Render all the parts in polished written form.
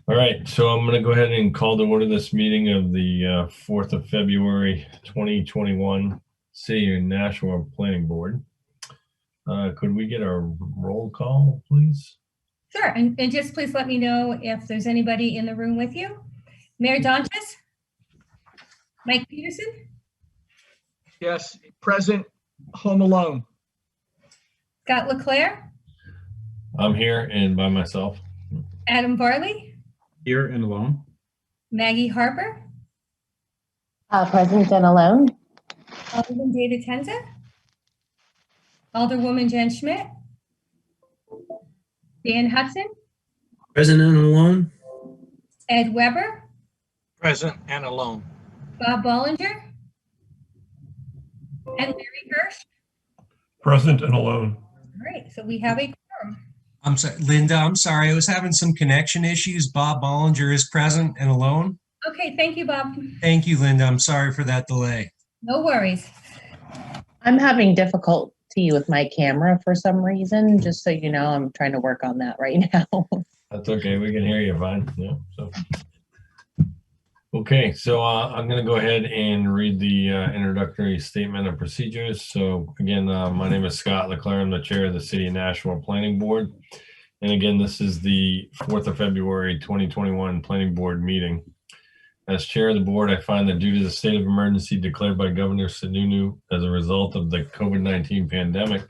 All right, so I'm going to go ahead and call to order this meeting of the 4th of February, 2021 City and National Planning Board. Could we get a roll call, please? Sure, and just please let me know if there's anybody in the room with you. Mayor Donches? Mike Peterson? Yes, present, home alone. Scott Leclerc? I'm here and by myself. Adam Varley? Here and alone. Maggie Harper? Present and alone. Alderman David Tenza? Alderwoman Jen Schmidt? Dan Hudson? Present and alone. Ed Weber? Present and alone. Bob Bollinger? And Larry Hirsch? Present and alone. All right, so we have a quorum. I'm sorry, Linda, I'm sorry. I was having some connection issues. Bob Bollinger is present and alone. Okay, thank you, Bob. Thank you, Linda. I'm sorry for that delay. No worries. I'm having difficulty with my camera for some reason. Just so you know, I'm trying to work on that right now. That's okay. We can hear you fine. Yeah. So. Okay, so I'm going to go ahead and read the introductory statement of procedures. So again, my name is Scott Leclerc. I'm the chair of the City and National Planning Board. And again, this is the 4th of February, 2021 Planning Board meeting. As chair of the board, I find that due to the state of emergency declared by Governor Sununu as a result of the COVID-19 pandemic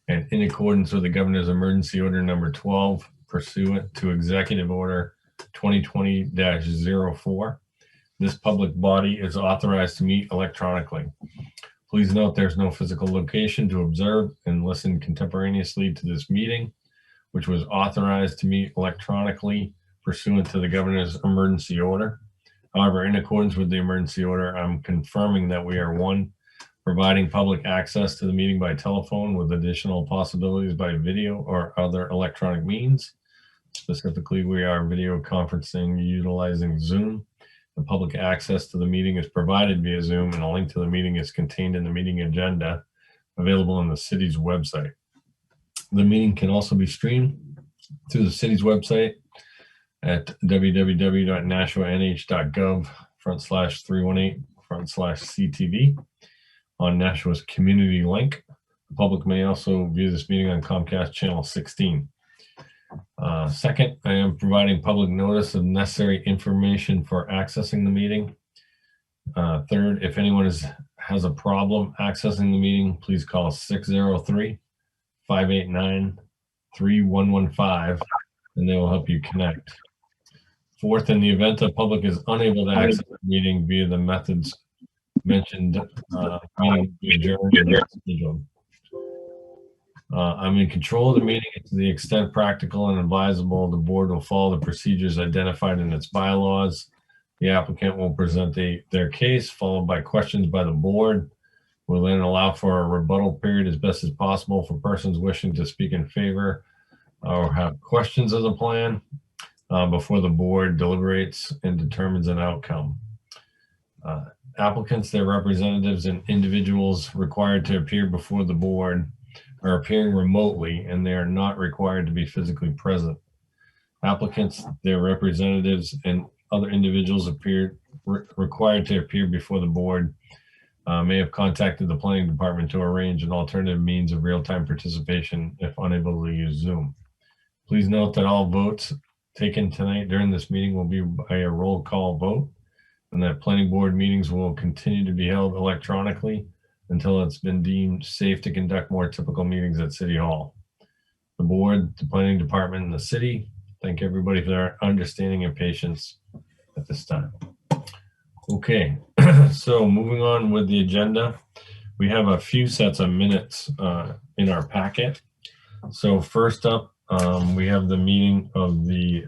and in accordance with the governor's emergency order number 12 pursuant to executive order 2020-04, this public body is authorized to meet electronically. Please note there's no physical location to observe and listen contemporaneously to this meeting, which was authorized to meet electronically pursuant to the governor's emergency order. However, in accordance with the emergency order, I'm confirming that we are one, providing public access to the meeting by telephone with additional possibilities by video or other electronic means. Specifically, we are video conferencing utilizing Zoom. The public access to the meeting is provided via Zoom, and a link to the meeting is contained in the meeting agenda available on the city's website. The meeting can also be streamed through the city's website at www.nashua.nh.gov/318/CTV on Nashua's community link. The public may also view this meeting on Comcast channel 16. Second, I am providing public notice of necessary information for accessing the meeting. Third, if anyone has a problem accessing the meeting, please call 603-589-3115 and they will help you connect. Fourth, in the event the public is unable to access the meeting via the methods mentioned, meeting adjourned. I'm in control of the meeting to the extent practical and advisable. The board will follow the procedures identified in its bylaws. The applicant will present their case, followed by questions by the board. We'll then allow for a rebuttal period as best as possible for persons wishing to speak in favor or have questions of the plan before the board deliberates and determines an outcome. Applicants, their representatives, and individuals required to appear before the board are appearing remotely and they are not required to be physically present. Applicants, their representatives, and other individuals required to appear before the board may have contacted the planning department to arrange an alternative means of real-time participation if unable to use Zoom. Please note that all votes taken tonight during this meeting will be by a roll call vote and that planning board meetings will continue to be held electronically until it's been deemed safe to conduct more typical meetings at City Hall. The board, the planning department, and the city thank everybody for their understanding and patience at this time. Okay, so moving on with the agenda, we have a few sets of minutes in our packet. So first up, we have the meeting of the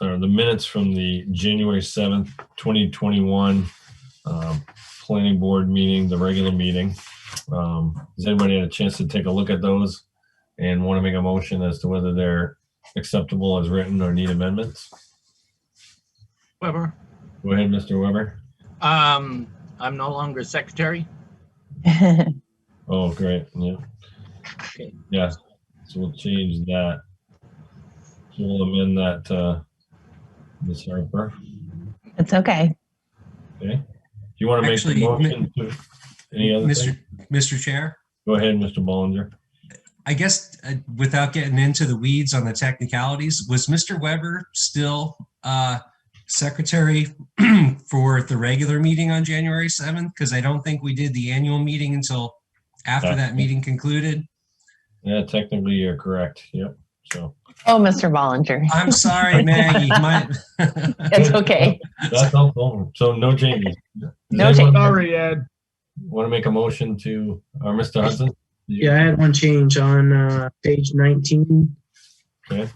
minutes from the January 7th, 2021 planning board meeting, the regular meeting. Has anybody had a chance to take a look at those and want to make a motion as to whether they're acceptable as written or need amendments? Weber. Go ahead, Mr. Weber. I'm no longer secretary. Oh, great. Yeah. Okay. Yeah. So we'll change that. We'll amend that, Ms. Harper. It's okay. Okay. Do you want to make Actually, the motion to any other thing? Mr. Chair, Go ahead, Mr. Bollinger. I guess without getting into the weeds on the technicalities, was Mr. Weber still secretary for the regular meeting on January 7th? Because I don't think we did the annual meeting until after that meeting concluded. Yeah, technically you're correct. Yep. So Oh, Mr. Bollinger. I'm sorry, Maggie. It's okay. that's helpful. So no changes. No change. Sorry, Ed. Want to make a motion to, or Mr. Hudson? Yeah, I had one change on page 19. Okay.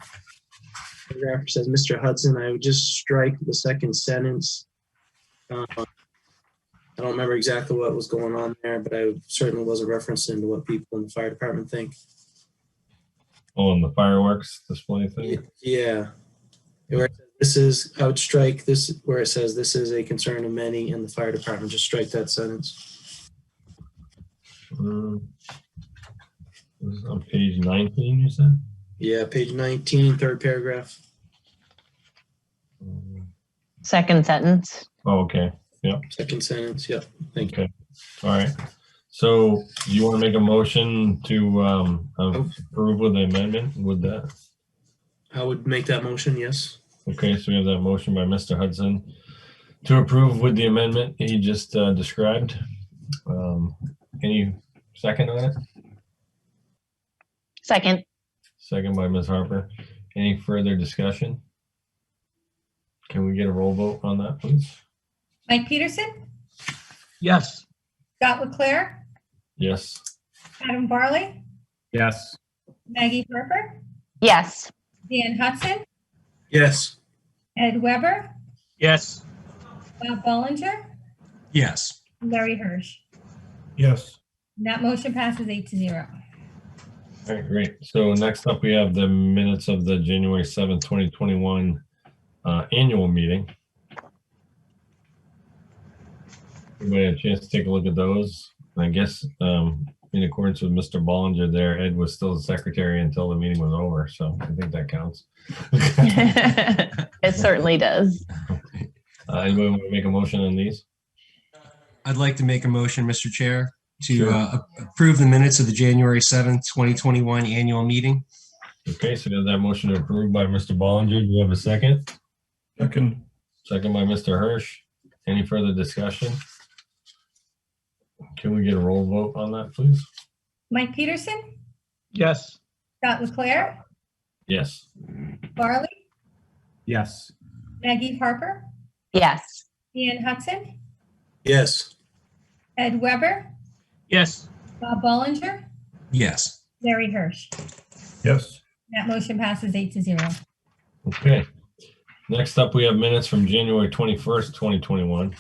Paragraph says Mr. Hudson. I would just strike the second sentence. I don't remember exactly what was going on there, but I certainly was a reference into what people in the fire department think. Oh, and the fireworks display thing? Yeah. Where it says this is, I would strike this where it says this is a concern of many in the fire department. Just strike that sentence. This is on page 19, you said? Yeah, page 19, third paragraph. Second sentence. Oh, okay. Second sentence. Yep. Thank you. Okay. All right. So you want to make a motion to approve with the amendment with that? I would make that motion. Yes. Okay, so we have that motion by Mr. Hudson to approve with the amendment he just described. Any second on it? Second. Second by Ms. Harper. Any further discussion? Can we get a roll vote on that, please? Mike Peterson, Yes. Scott Leclaire, Yes. Adam Barley, Yes. Maggie Harper, Yes. Dan Hudson, Yes. Ed Weber, Yes. Bob Bollinger, Yes. Larry Hirsch. Yes. And that motion passes 8-0. All right, great. So next up, we have the minutes of the January 7th, 2021 annual meeting. Everybody had a chance to take a look at those. I guess in accordance with Mr. Bollinger there, Ed was still the secretary until the meeting was over. So I think that counts. It certainly does. Anybody want to make a motion on these? I'd like to make a motion, Mr. Chair, to Sure. approve the minutes of the January 7th, 2021 annual meeting. Okay, so we have that motion approved by Mr. Bollinger. Do we have a second? Second. Second by Mr. Hirsch. Any further discussion? Can we get a roll vote on that, please? Mike Peterson, Yes. Scott Leclaire, Yes. Barley, Yes. Maggie Harper, Yes. Dan Hudson, Yes. Ed Weber, Yes. Bob Bollinger, Yes. Larry Hirsch. Yes. That motion passes 8-0. Okay. Next up, we have minutes from January 21st, 2021.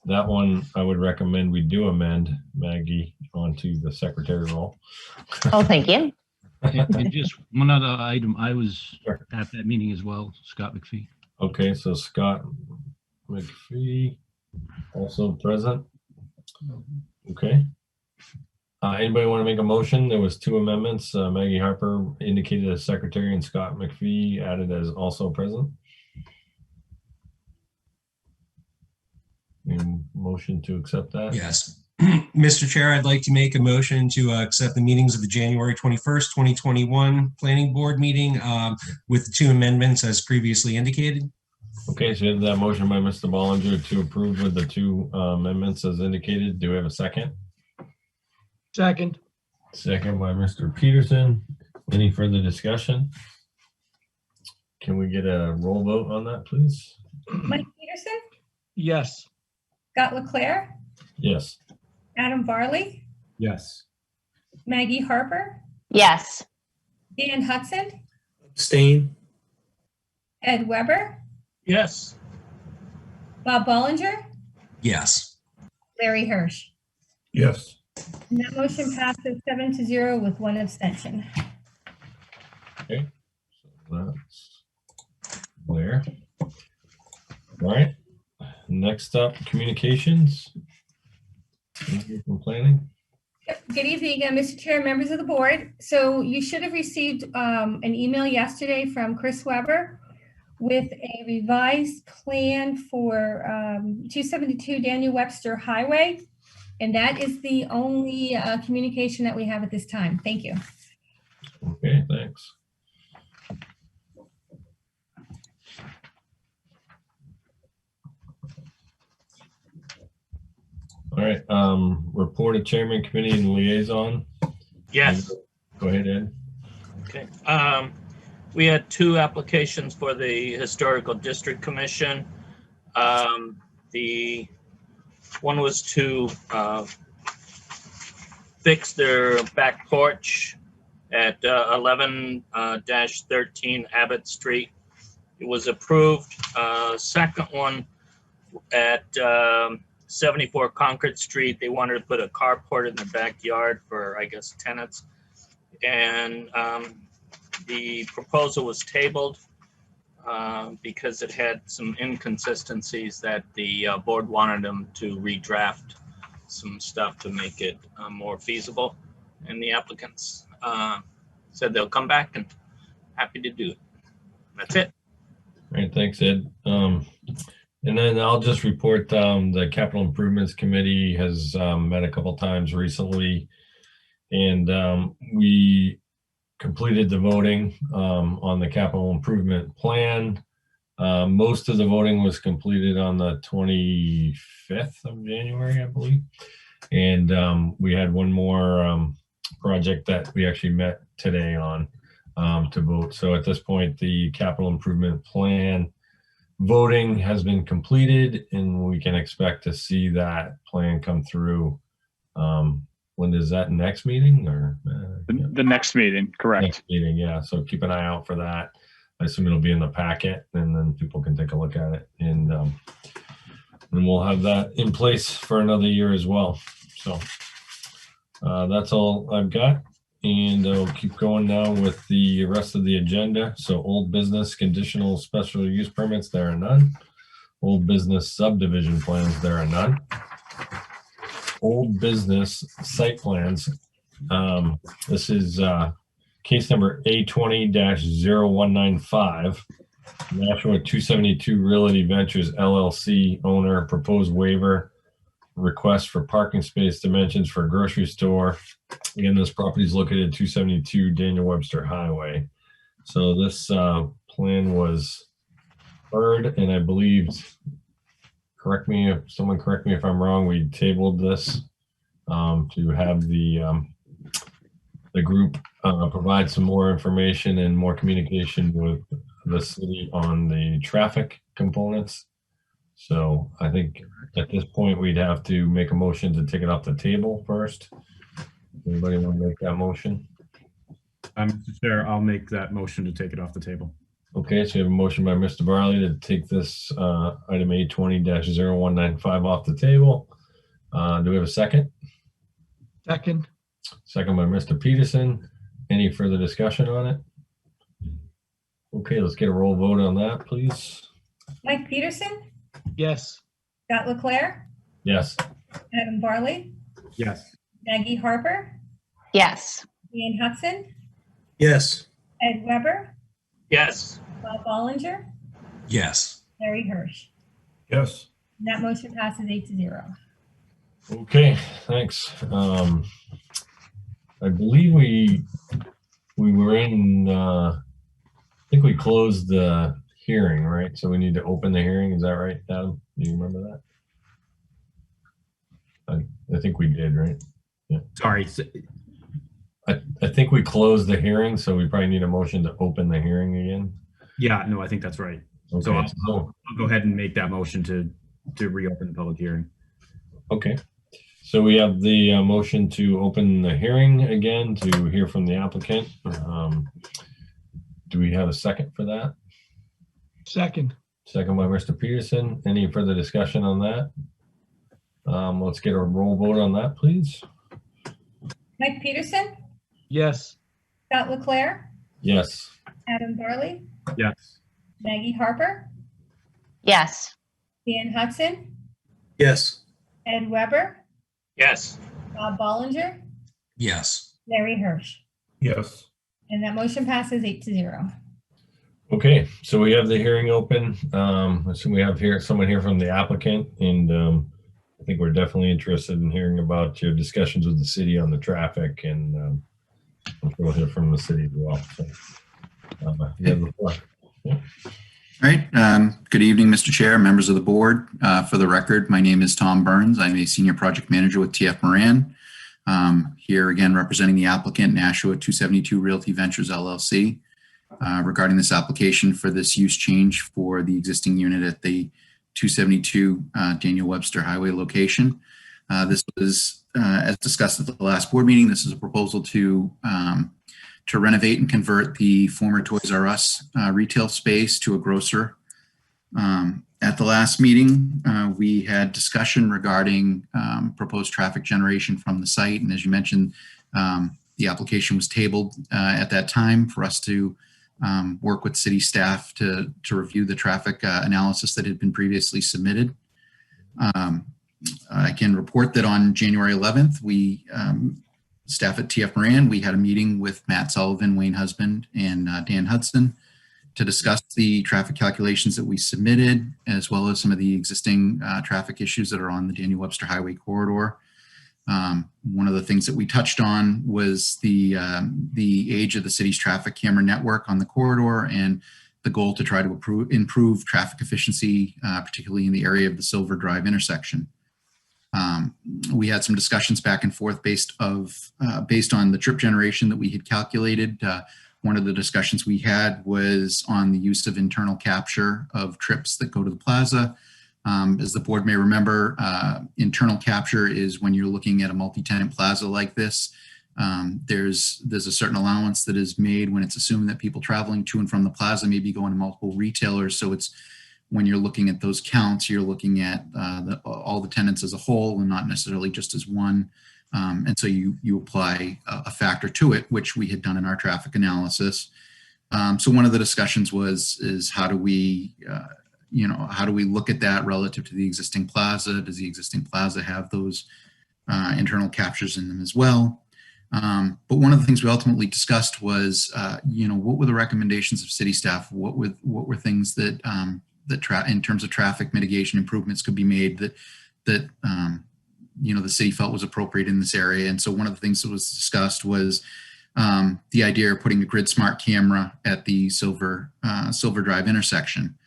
That one, I would recommend we do amend Maggie onto the secretary role. Oh, thank you. And just one other item, I was Sure. at that meeting as well, Scott McPhee. Okay, so Scott McPhee, also present. Okay. Anybody want to make a motion? There was two amendments. Maggie Harper indicated as secretary and Scott McPhee added as also present. Any motion to accept that? Yes. Mr. Chair, I'd like to make a motion to accept the meetings of the January 21st, 2021 Planning Board meeting with the two amendments as previously indicated. Okay, so you have that motion by Mr. Bollinger to approve with the two amendments as indicated. Do we have a second? Second. Second by Mr. Peterson. Any further discussion? Can we get a roll vote on that, please? Mike Peterson, Yes. Scott Leclaire, Yes. Adam Barley, Yes. Maggie Harper, Yes. Dan Hudson, Abstain. Ed Weber, Yes. Bob Bollinger, Yes. Larry Hirsch. Yes. And that motion passes 7-0 with one abstention. Okay. So that's there. All right. Next up, communications. Anything from planning? Good evening, Mr. Chair, members of the board. So you should have received an email yesterday from Chris Weber with a revised plan for 272 Daniel Webster Highway. And that is the only communication that we have at this time. Thank you. Okay, thanks. All right, report of chairman, committee, and liaison. Yes. Go ahead, Ed. Okay. We had 2 applications for the Historical District Commission. The one was to fix their back porch at 11-13 Abbott Street. It was approved. Second one at 74 Concord Street, they wanted to put a carport in the backyard for, I guess, tenants. And the proposal was tabled because it had some inconsistencies that the board wanted them to redraft some stuff to make it more feasible. And the applicants said they'll come back, and happy to do it. That's it. All right, thanks, Ed. And then I'll just report the Capital Improvements Committee has met a couple times recently, and we completed the voting on the capital improvement plan. Most of the voting was completed on the 25th of January, I believe. And we had one more project that we actually met today on to vote. So at this point, the capital improvement plan voting has been completed, and we can expect to see that plan come through. When is that, next meeting or? The next meeting, correct. Next meeting, yeah. So keep an eye out for that. I assume it'll be in the packet, and then people can take a look at it. And we'll have that in place for another year as well. So that's all I've got. And I'll keep going now with the rest of the agenda. So old business conditional special use permits, there are none. Old business subdivision plans, there are none. Old business site plans. This is case number A20-0195. Nashua 272 Realty Ventures LLC owner proposed waiver request for parking space dimensions for a grocery store. Again, this property is located at 272 Daniel Webster Highway. So this plan was heard, and I believe, correct me if I'm wrong, we tabled this to have the group provide some more information and more communication with the city on the traffic components. So I think at this point, we'd have to make a motion to take it off the table first. Anybody want to make that motion? Mr. Chair, I'll make that motion to take it off the table. Okay, so we have a motion by Mr. Barley to take this item A20-0195 off the table. Do we have a second? Second. Second by Mr. Peterson. Any further discussion on it? Okay, let's get a roll vote on that, please. Mike Peterson, Yes. Scott Leclaire, Yes. Adam Barley, Yes. Maggie Harper, Yes. Ian Hudson, Yes. Ed Weber, Yes. Bob Ballinger, Yes. Larry Hirsch. Yes. And that motion passes 8-0. Okay, thanks. I believe we were in, I think we closed the hearing, right? So we need to open the hearing. Is that right, Adam? Do you remember that? I think we did, right? Yeah. Sorry. I think we closed the hearing, so we probably need a motion to open the hearing again. Yeah, no, I think that's right. Okay. So I'll go ahead and make that motion to reopen the public hearing. Okay. So we have the motion to open the hearing again to hear from the applicant. Do we have a second for that? Second. Second by Mr. Peterson. Any further discussion on that? Let's get a roll vote on that, please. Mike Peterson, Yes. Scott Leclaire, Yes. Adam Barley, Yes. Maggie Harper, Yes. Ian Hudson, Yes. Ed Weber, Yes. Bob Ballinger, Yes. Larry Hirsch. Yes. And that motion passes 8-0. Okay, so we have the hearing open. So we have here someone here from the applicant, and I think we're definitely interested in hearing about your discussions with the city on the traffic, and I'm sure we'll hear from the city as well. So, you have the floor. All right. Good evening, Mr. Chair, members of the board. For the record, my name is Tom Burns. I'm a senior project manager with TF Moran. Here again, representing the applicant, Nashua 272 Realty Ventures LLC, regarding this application for this use change for the existing unit at the 272 Daniel Webster Highway location. This was, as discussed at the last board meeting, this is a proposal to renovate and convert the former Toys R Us retail space to a grocer. At the last meeting, we had discussion regarding proposed traffic generation from the site. And as you mentioned, the application was tabled at that time for us to work with city staff to review the traffic analysis that had been previously submitted. I can report that on January 11th, we, staff at TF Moran, we had a meeting with Matt Sullivan, Wayne Husband, and Dan Hudson to discuss the traffic calculations that we submitted, as well as some of the existing traffic issues that are on the Daniel Webster Highway corridor. One of the things that we touched on was the age of the city's traffic camera network on the corridor and the goal to try to improve traffic efficiency, particularly in the area of the Silver Drive intersection. We had some discussions back and forth based on the trip generation that we had calculated. One of the discussions we had was on the use of internal capture of trips that go to the plaza. As the board may remember, internal capture is when you're looking at a multi-tenant plaza like this. There's a certain allowance that is made when it's assumed that people traveling to and from the plaza may be going to multiple retailers. So it's when you're looking at those counts, you're looking at all the tenants as a whole and not necessarily just as one. And so you apply a factor to it, which we had done in our traffic analysis. So one of the discussions is how do we look at that relative to the existing plaza? Does the existing plaza have those internal captures in them as well? But one of the things we ultimately discussed was, what were the recommendations of city staff? What were things that in terms of traffic mitigation improvements could be made that the city felt was appropriate in this area? And so one of the things that was discussed was the idea of putting a grid smart camera at the Silver Drive intersection.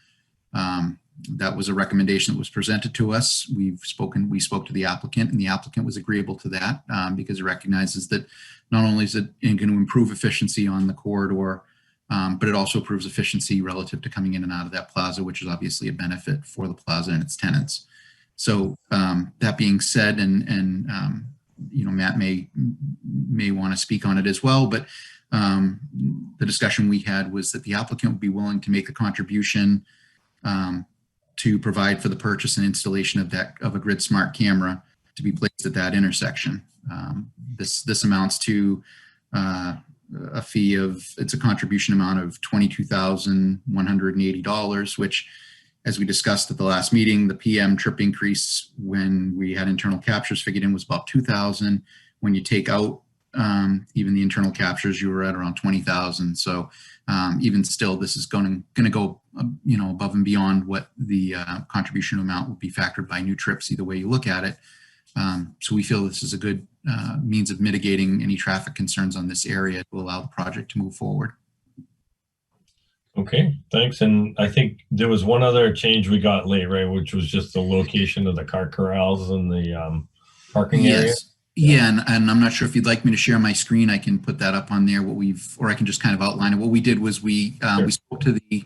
That was a recommendation that was presented to us. We spoke to the applicant, and the applicant was agreeable to that because it recognizes that not only is it going to improve efficiency on the corridor, but it also improves efficiency relative to coming in and out of that plaza, which is obviously a benefit for the plaza and its tenants. So that being said, and Matt may want to speak on it as well, but the discussion we had was that the applicant would be willing to make a contribution to provide for the purchase and installation of a grid smart camera to be placed at that intersection. This amounts to a fee it's a contribution amount of $22,180, which, as we discussed at the last meeting, the PM trip increase when we had internal captures figured in was about 2,000. When you take out even the internal captures, you were at around 20,000. So even still, this is going to go above and beyond what the contribution amount would be factored by new trips, either way you look at it. So we feel this is a good means of mitigating any traffic concerns on this area to allow the project to move forward. Okay, thanks. And I think there was one other change we got late, right, which was just the location of the car corrals and the parking area. Yeah, and I'm not sure if you'd like me to share my screen. I can put that up on there. Or I can just kind of outline it. What we did was we spoke to the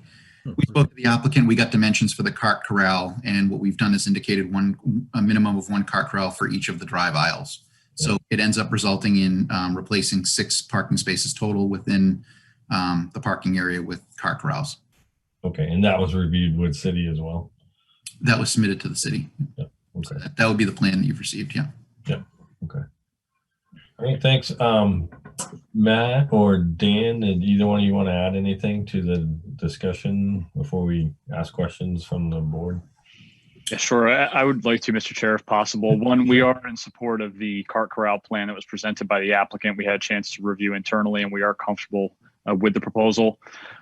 applicant. We got dimensions for the cart corral, and what we've done is indicated a minimum of one cart corral for each of the drive aisles. So it ends up resulting in replacing 6 parking spaces total within the parking area with cart corrals. Okay, and that was reviewed with city as well? That was submitted to the city. Yeah. Okay. So that would be the plan that you've received, yeah. Yeah, okay. All right, thanks. Matt or Dan, did either one of you want to add anything to the discussion before we ask questions from the board? Yeah, sure. I would like to, Mr. Chair, if possible. One, we are in support of the cart corral plan that was presented by the applicant. We had a chance to review internally, and we are comfortable with the proposal.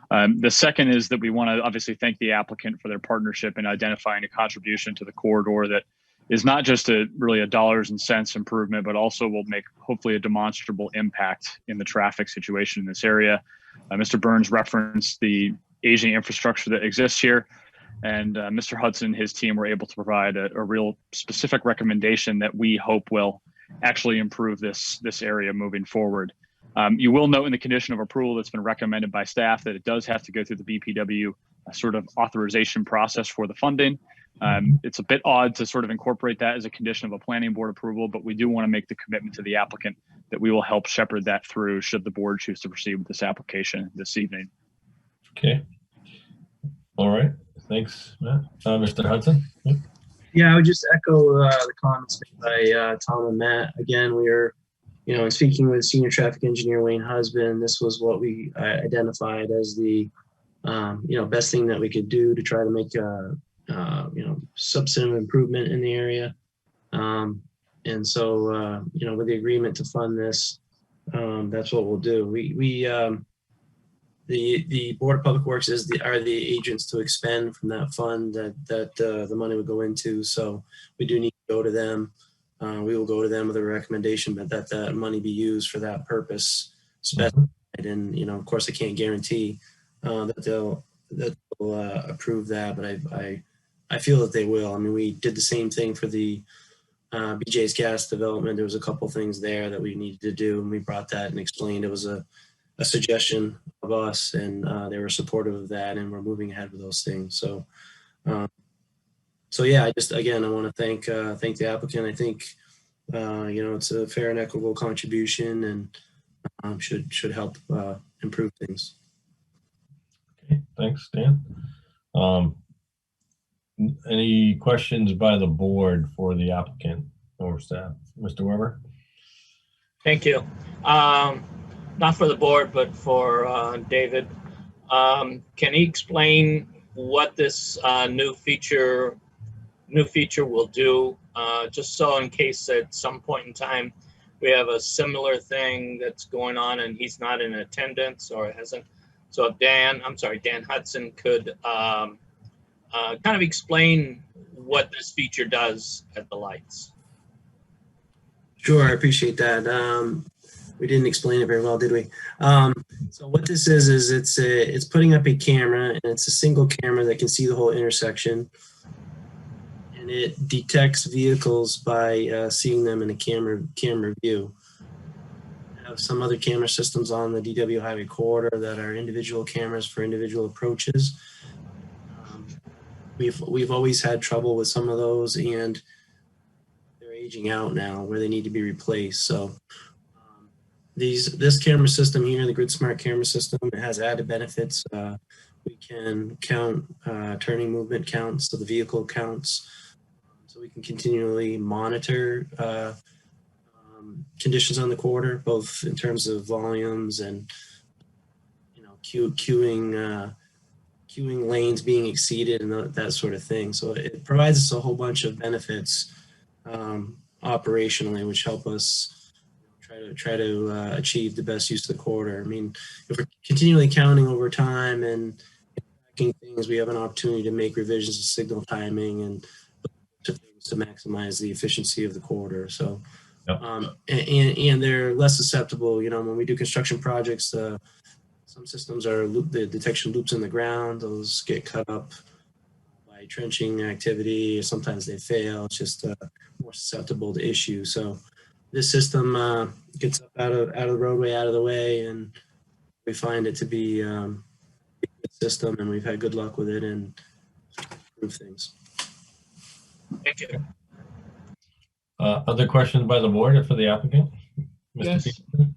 The second is that we want to obviously thank the applicant for their partnership in identifying a contribution to the corridor that is not just really a dollars and cents improvement, but also will make hopefully a demonstrable impact in the traffic situation in this area. Mr. Burns referenced the aging infrastructure that exists here. And Mr. Hudson and his team were able to provide a real specific recommendation that we hope will actually improve this area moving forward. You will note in the condition of approval that's been recommended by staff that it does have to go through the BPW sort of authorization process for the funding. It's a bit odd to sort of incorporate that as a condition of a planning board approval, but we do want to make the commitment to the applicant that we will help shepherd that through should the board choose to proceed with this application this evening. Okay. All right. Thanks, Matt. Mr. Hudson? Yep. Yeah, I would just echo the comments made by Tom and Matt. Again, we are, in speaking with Senior Traffic Engineer Wayne Husband, this was what we identified as the, best thing that we could do to try to make a, substantive improvement in the area. And so, with the agreement to fund this, that's what we'll do. The Board of Public Works are the agents to expend from that fund that the money would go into. So we do need to go to them. We will go to them with a recommendation, but that money be used for that purpose specified. And of course, I can't guarantee that they'll approve that, but I feel that they will. I mean, we did the same thing for the BJ's gas development. There was a couple things there that we needed to do, and we brought that and explained it was a suggestion of us, and they were supportive of that, and we're moving ahead with those things. So, yeah, I want to thank the applicant. I think, it's a fair and equitable contribution, and should help improve things. Okay, thanks, Dan. Any questions by the board for the applicant or staff? Mr. Weber? Thank you. Not for the board, but for David. Can he explain what this new feature will do? Just so in case at some point in time we have a similar thing that's going on and he's not in attendance or hasn't. So if Dan Hudson could kind of explain what this feature does at the lights. Sure, I appreciate that. We didn't explain it very well, did we? So what this is it's putting up a camera, and it's a single camera that can see the whole intersection, and it detects vehicles by seeing them in a camera view. We have some other camera systems on the DW Highway corridor that are individual cameras for individual approaches. We've always had trouble with some of those, and they're aging out now where they need to be replaced. So this camera system here, the Grid Smart camera system, it has added benefits. We can count turning movement counts, so the vehicle counts. So we can continually monitor conditions on the corridor, both in terms of volumes and queuing lanes being exceeded and that sort of thing. So it provides us a whole bunch of benefits operationally, which help us try to achieve the best use of the corridor. I mean, if we're continually counting over time and tracking things, we have an opportunity to make revisions to signal timing and to maximize the efficiency of the corridor. So, yep. And they're less susceptible. When we do construction projects, some systems are the detection loops in the ground. Those get cut up by trenching activity, or sometimes they fail. It's just more susceptible to issues. So this system gets up out of the roadway, out of the way, and we find it to be a good system, and we've had good luck with it and improve things. Thank you. Other questions by the board for the applicant? Mr. Yes. Peterson?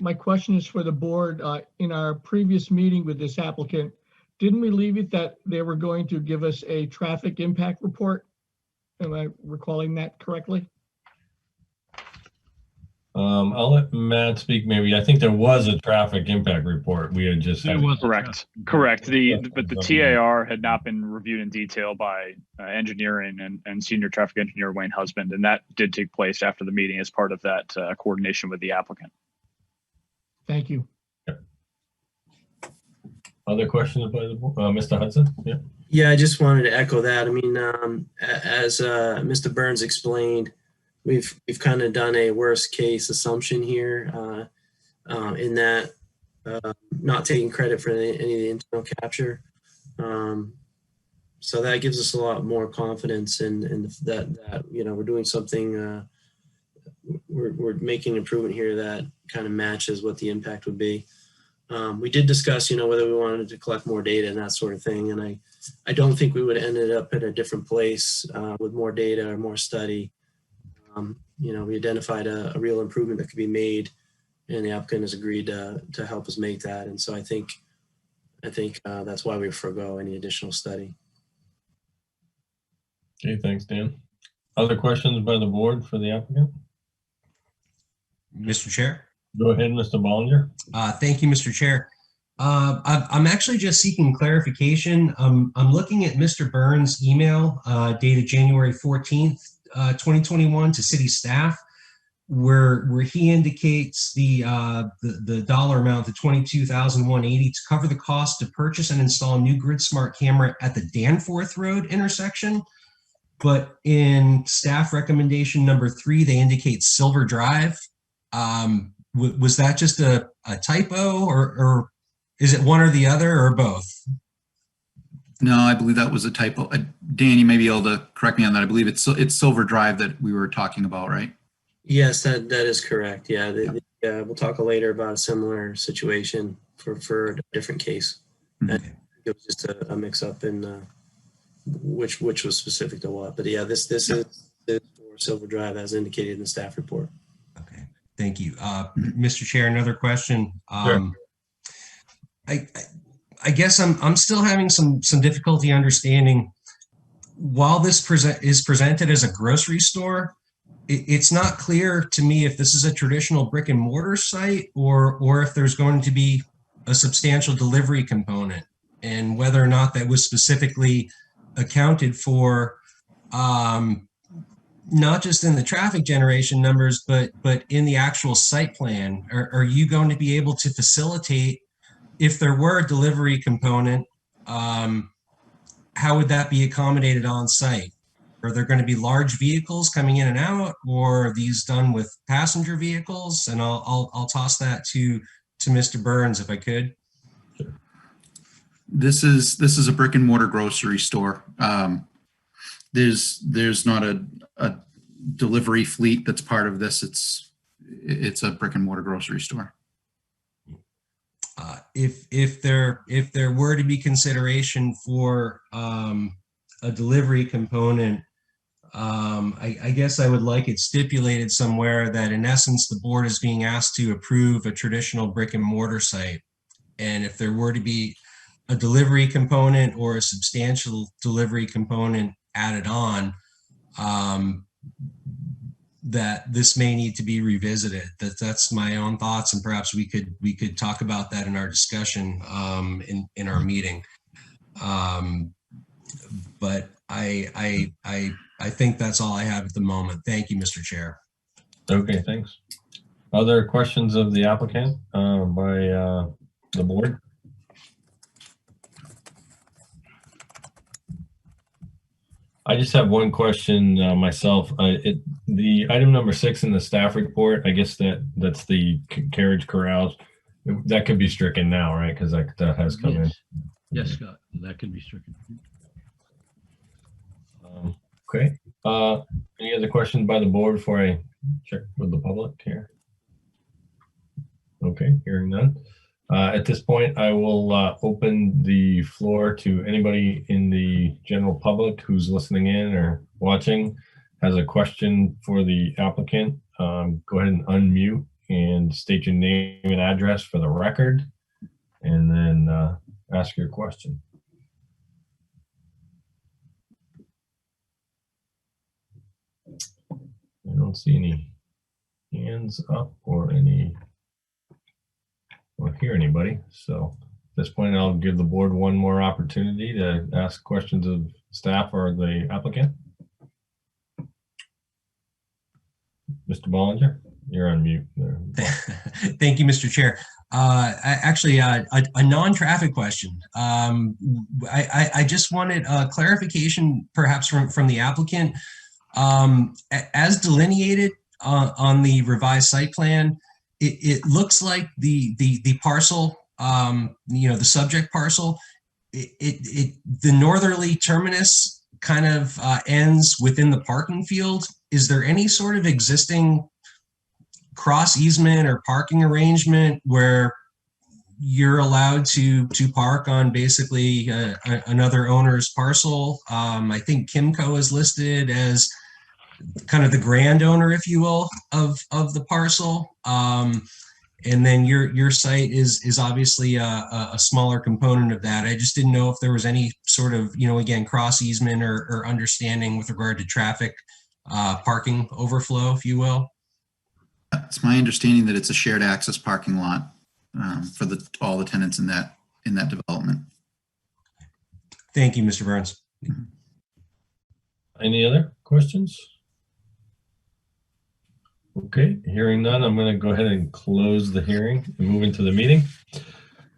My question is for the board. In our previous meeting with this applicant, didn't we leave it that they were going to give us a traffic impact report? Am I recalling that correctly? I'll let Matt speak maybe. I think there was a traffic impact report. We had just There had. was a Correct. Correct. But the TAR had not been reviewed in detail by engineering and senior traffic engineer Wayne Husband, and that did take place after the meeting as part of that coordination with the applicant. Thank you. Other questions by the Mr. Hudson? Yeah. Yeah, I just wanted to echo that. I mean, as Mr. Burns explained, we've kind of done a worst case assumption here in that not taking credit for any of the internal capture. So that gives us a lot more confidence in that you know, we're doing something, we're making an improvement here that kind of matches what the impact would be. We did discuss, you know, whether we wanted to collect more data and that sort of thing. And I don't think we would have ended up at a different place with more data or more study. You know, we identified a real improvement that could be made, and the applicant has agreed to help us make that. And so I think that's why we forego any additional study. Okay, thanks, Dan. Other questions by the board for the applicant? Mr. Chair. Go ahead, Mr. Bollinger. Thank you, Mr. Chair. I'm actually just seeking clarification. I'm looking at Mr. Burns' email dated January 14th, 2021 to city staff, where he indicates the dollar amount, the $22,180, to cover the cost to purchase and install a new grid smart camera at the Danforth Road intersection. But in staff recommendation number 3, they indicate Silver Drive. Was that just a typo, or is it one or the other, or both? No, I believe that was a typo. Dan, you may be able to correct me on that. I believe it's Silver Drive that we were talking about, right? Yes, that is correct. Yeah, we'll talk later about a similar situation for a different case. Mm-hmm. It was just a mix-up in which was specific to what. But yeah, this is for Silver Drive as indicated in the staff report. Okay, thank you. Mr. Chair, another question. Sure. I guess I'm still having some difficulty understanding, while this is presented as a grocery store, it's not clear to me if this is a traditional brick and mortar site or if there's going to be a substantial delivery component, and whether or not that was specifically accounted for, not just in the traffic generation numbers, but in the actual site plan. Are you going to be able to facilitate, if there were a delivery component, how would that be accommodated on site? Are there going to be large vehicles coming in and out, or are these done with passenger vehicles? And I'll toss that to Mr. Burns if I could. This is a brick and mortar grocery store. There's not a delivery fleet that's part of this. It's a brick and mortar grocery store. If there were to be consideration for a delivery component, I guess I would like it stipulated somewhere that in essence the board is being asked to approve a traditional brick and mortar site, and if there were to be a delivery component or a substantial delivery component added on, that this may need to be revisited. That's my own thoughts, and perhaps we could talk about that in our discussion in our meeting. But I think that's all I have at the moment. Thank you, Mr. Chair. Okay, thanks. Other questions of the applicant by the board? I just have one question myself. The item number 6 in the staff report, I guess that's the carriage corrals. That could be stricken now, right? Because that has come in. Yes, Scott, that can be stricken. Okay. Any other questions by the board before I check with the public here? Okay, hearing none. At this point, I will open the floor to anybody in the general public who's listening in or watching, has a question for the applicant. Go ahead and unmute and state your name and address for the record, and then ask your question. I don't see any hands up or hear anybody. So at this point, I'll give the board one more opportunity to ask questions of staff or the applicant. Mr. Bollinger, you're on mute there. Thank you, Mr. Chair. Actually, a non-traffic question. I just wanted clarification, perhaps from the applicant. As delineated on the revised site plan, it looks like the parcel, the subject parcel, the northerly terminus kind of ends within the parking field. Is there any sort of existing cross easement or parking arrangement where you're allowed to park on basically another owner's parcel? I think Kimco is listed as kind of the grand owner, if you will, of the parcel. And then your site is obviously a smaller component of that. I just didn't know if there was any sort of, again, cross easement or understanding with regard to traffic parking overflow, if you will. It's my understanding that it's a shared access parking lot for all the tenants in that development. Thank you, Mr. Burns. Any other questions? Okay, hearing none, I'm going to go ahead and close the hearing and move into the meeting.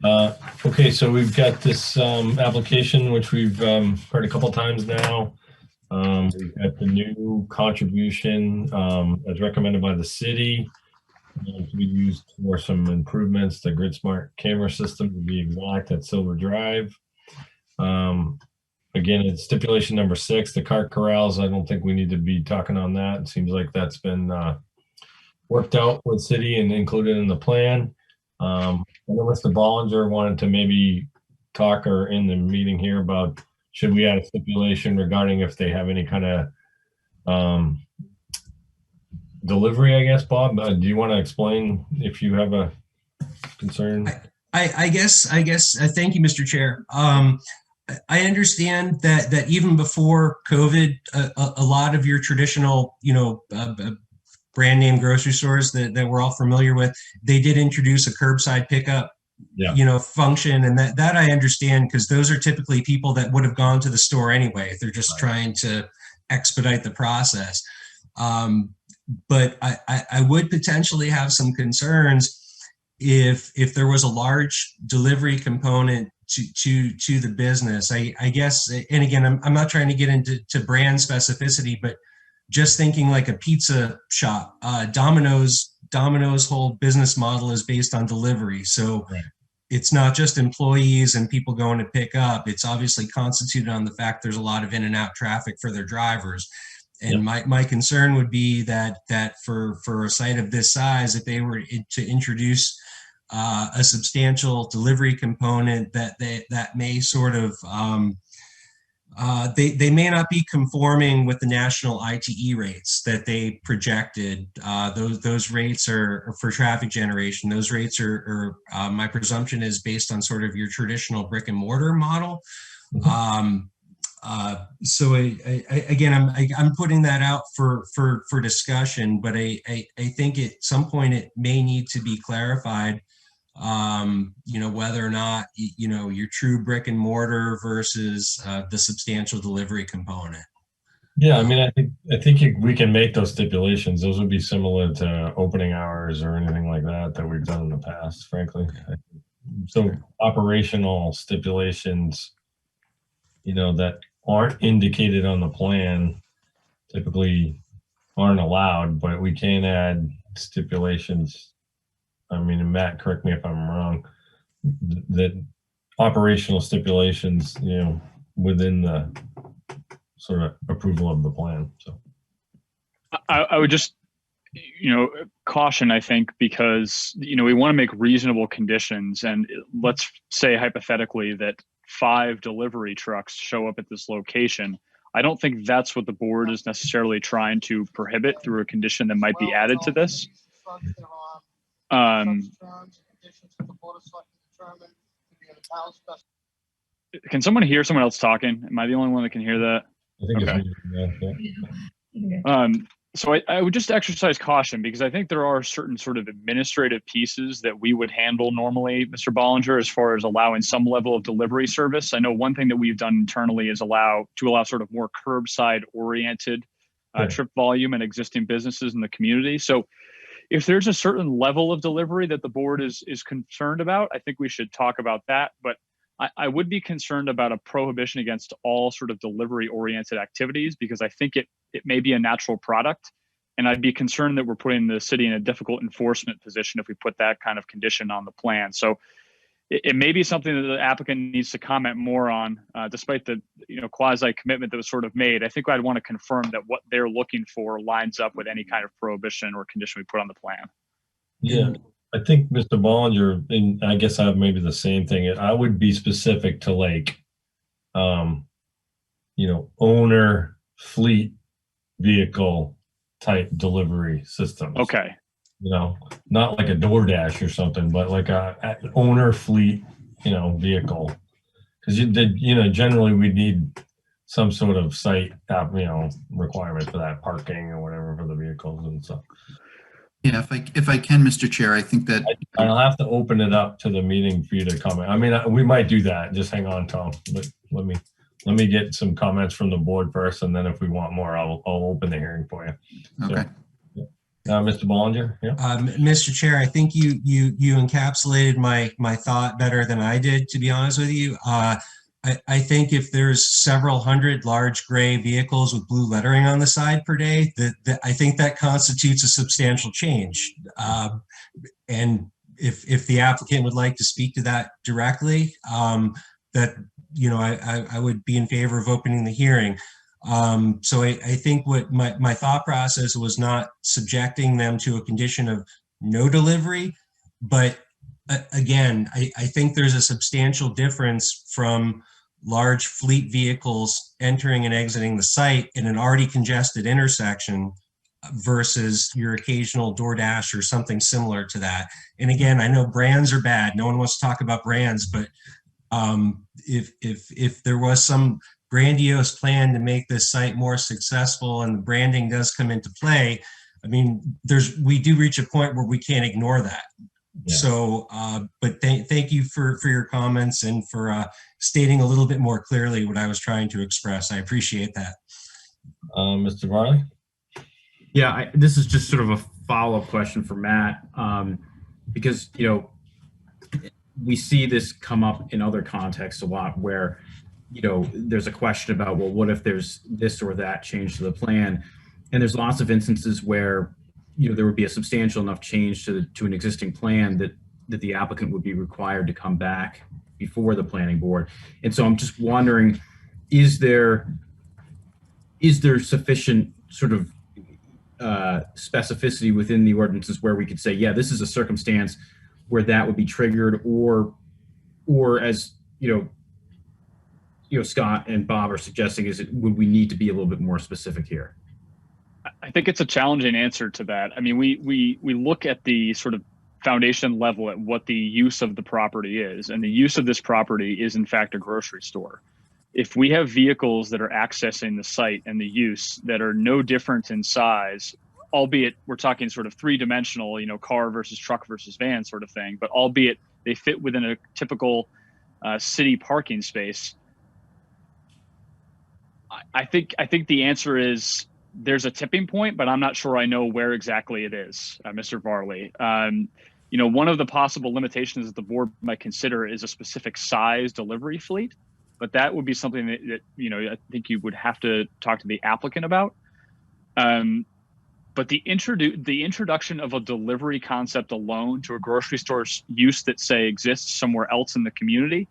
Okay, so we've got this application, which we've heard a couple times now. We've got the new contribution as recommended by the city to be used for some improvements, the grid smart camera system to be exact at Silver Drive. Again, it's stipulation number 6, the cart corrals. I don't think we need to be talking on that. It seems like that's been worked out with city and included in the plan. I know Mr. Bollinger wanted to maybe talk or in the meeting here about should we add a stipulation regarding if they have any kind of delivery, I guess, Bob. Do you want to explain if you have a concern? I guess, thank you, Mr. Chair. I understand that even before COVID, a lot of your traditional, brand name grocery stores that we're all familiar with, they did introduce a curbside pickup, function. And that I understand, because those are typically people that would have gone to the store anyway. They're just trying to expedite the process. But I would potentially have some concerns if there was a large delivery component to the business. I guess, and again, I'm not trying to get into brand specificity, but just thinking like a pizza shop, Domino's whole business model is based on delivery. So it's not just employees and people going to pick up. It's obviously constituted on the fact there's a lot of in and out traffic for their drivers. And my concern would be that for a site of this size, if they were to introduce a substantial delivery component, that may sort of they may not be conforming with the national ITE rates that they projected. Those rates are for traffic generation. Those rates are my presumption is based on sort of your traditional brick and mortar model. So again, I'm putting that out for discussion, but I think at some point it may need to be clarified, whether or not, your true brick and mortar versus the substantial delivery component. Yeah, I mean, I think we can make those stipulations. Those would be similar to opening hours or anything like that we've done in the past, frankly. So operational stipulations, that aren't indicated on the plan typically aren't allowed, but we can add stipulations. I mean, and Matt, correct me if I'm wrong, that operational stipulations, within the sort of approval of the plan. So I would just, caution, I think, because, we want to make reasonable conditions. And let's say hypothetically that 5 delivery trucks show up at this location. I don't think that's what the board is necessarily trying to prohibit through a condition that might be added to this. Can someone hear someone else talking? Am I the only one that can hear that? I think okay. it's So I would just exercise caution because I think there are certain sort of administrative pieces that we would handle normally, Mr. Bollinger, as far as allowing some level of delivery service. I know one thing that we've done internally is allow sort of more curbside oriented trip volume and existing businesses in the community. So if there's a certain level of delivery that the board is concerned about, I think we should talk about that. But I would be concerned about a prohibition against all sort of delivery oriented activities because I think it may be a natural product. And I'd be concerned that we're putting the city in a difficult enforcement position if we put that kind of condition on the plan. So it may be something that the applicant needs to comment more on, despite the quasi commitment that was sort of made. I think I'd want to confirm that what they're looking for lines up with any kind of prohibition or condition we put on the plan. Yeah, I think Mr. Bollinger, and I guess I have maybe the same thing. I would be specific to like, owner fleet vehicle type delivery systems. Okay. Not like a DoorDash or something, but like a owner fleet, vehicle. Because generally we need some sort of site, requirement for that parking or whatever for the vehicles and stuff. Yeah, if I can, Mr. Chair, I think that I'll have to open it up to the meeting for you to comment. I mean, we might do that. Just hang on, Tom. But let me get some comments from the board first, and then if we want more, I'll open the hearing for you. Okay. Mr. Bollinger, yeah. Mr. Chair, I think you encapsulated my thought better than I did, to be honest with you. I think if there's several hundred large gray vehicles with blue lettering on the side per day, that I think that constitutes a substantial change. And if the applicant would like to speak to that directly, I would be in favor of opening the hearing. So I think what my thought process was not subjecting them to a condition of no delivery, but again, I think there's a substantial difference from large fleet vehicles entering and exiting the site in an already congested intersection versus your occasional DoorDash or something similar to that. And again, I know brands are bad. No one wants to talk about brands, but if there was some grandiose plan to make this site more successful and the branding does come into play, I mean, we do reach a point where we can't ignore that. Yeah. So, but thank you for your comments and for stating a little bit more clearly what I was trying to express. I appreciate that. Mr. Varley? Yeah, this is just sort of a follow-up question for Matt, because, we see this come up in other contexts a lot where, there's a question about, well, what if there's this or that change to the plan? And there's lots of instances where, there would be a substantial enough change to an existing plan that the applicant would be required to come back before the planning board. And so I'm just wondering, is there sufficient sort of specificity within the ordinances where we could say, yeah, this is a circumstance where that would be triggered, or as Scott and Bob are suggesting, would we need to be a little bit more specific here? I think it's a challenging answer to that. I mean, we look at the sort of foundation level at what the use of the property is, and the use of this property is in fact a grocery store. If we have vehicles that are accessing the site and the use that are no different in size, albeit we're talking sort of three-dimensional, car versus truck versus van sort of thing, but albeit they fit within a typical city parking space, I think the answer is there's a tipping point, but I'm not sure I know where exactly it is, Mr. Varley. One of the possible limitations that the board might consider is a specific size delivery fleet, but that would be something that I think you would have to talk to the applicant about. But the introduction of a delivery concept alone to a grocery store use that, say, exists somewhere else in the community,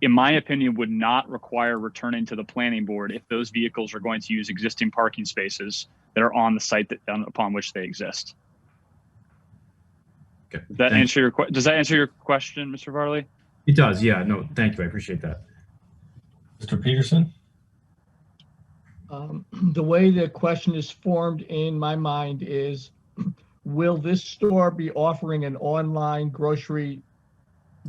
in my opinion, would not require returning to the planning board if those vehicles are going to use existing parking spaces that are on the site upon which they exist. Okay. Does that answer your question, Mr. Varley? It does. Yeah. No, thank you. I appreciate that. Mr. Peterson? The way the question is formed in my mind is, will this store be offering an online grocery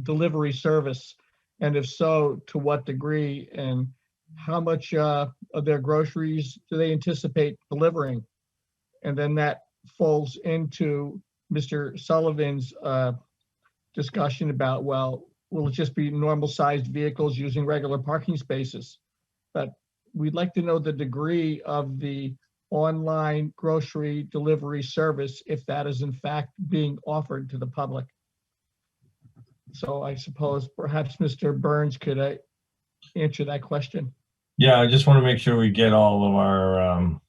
delivery service? And if so, to what degree, and how much of their groceries do they anticipate delivering? And then that falls into Mr. Sullivan's discussion about, well, will it just be normal sized vehicles using regular parking spaces? But we'd like to know the degree of the online grocery delivery service, if that is in fact being offered to the public. So I suppose perhaps Mr. Burns could answer that question. Yeah, I just want to make sure we get all of our,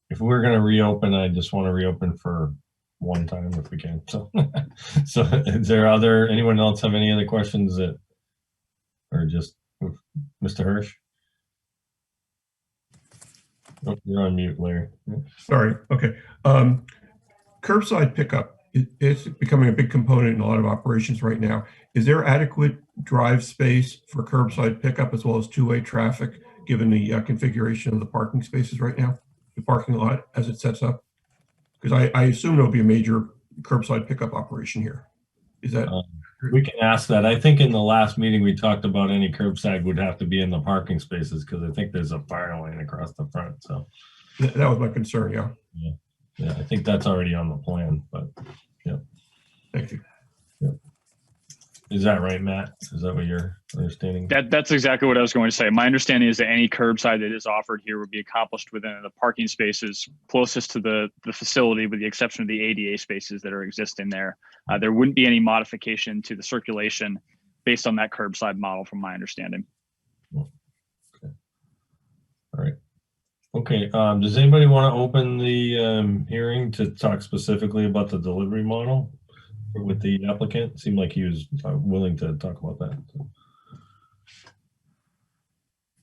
if we're going to reopen, I just want to reopen for one time if we can. So, so is there anyone else have any other questions or just Mr. Hirsch? Oh, you're on mute, Larry. Sorry. Okay. Curbside pickup, it's becoming a big component in a lot of operations right now. Is there adequate drive space for curbside pickup as well as two-way traffic, given the configuration of the parking spaces right now, the parking lot as it sets up? Because I assume there'll be a major curbside pickup operation here. Is that? We can ask that. I think in the last meeting we talked about any curbside would have to be in the parking spaces because I think there's a fire lane across the front. So That was my concern. Yeah. Yeah, I think that's already on the plan. But yeah. Thank you. Yeah. Is that right, Matt? Is that what you're understanding? That's exactly what I was going to say. My understanding is that any curbside that is offered here would be accomplished within the parking spaces closest to the facility, with the exception of the ADA spaces that are existing there. There wouldn't be any modification to the circulation based on that curbside model, from my understanding. Okay. All right. Okay. Does anybody want to open the hearing to talk specifically about the delivery model with the applicant? It seemed like he was willing to talk about that. So.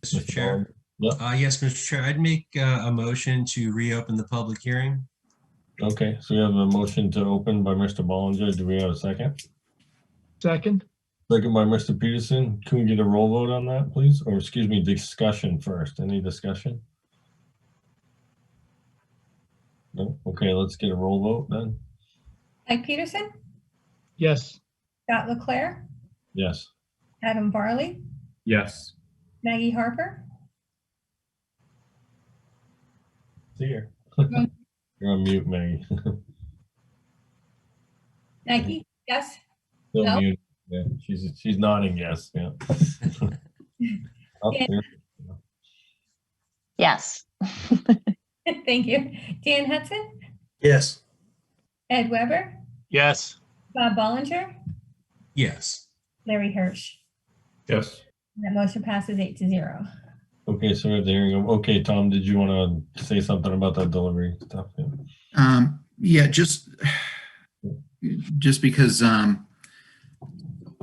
Mr. Chair. Yep. Yes, Mr. Chair, I'd make a motion to reopen the public hearing. Okay, so we have a motion to open by Mr. Bollinger. Do we have a second? Second. Second by Mr. Peterson. Can we get a roll vote on that, please? Or excuse me, discussion first. Any discussion? No? Okay, let's get a roll vote then. Mike Peterson, Yes. Scott Leclaire, Yes. Adam Varley, Yes. Maggie Harper, See here. You're on mute, Maggie. Maggie, yes? Still No. muted. Yeah, she's nodding yes. Yeah. Oh, Yeah. there. Yes. Thank you. Dan Hudson, Yes. Ed Weber, Yes. Bob Bollinger, Yes. Larry Hirsch. Yes. That motion passes 8-0. Okay, so we have the hearing. Okay, Tom, did you want to say something about that delivery stuff? Yeah. Yeah, just because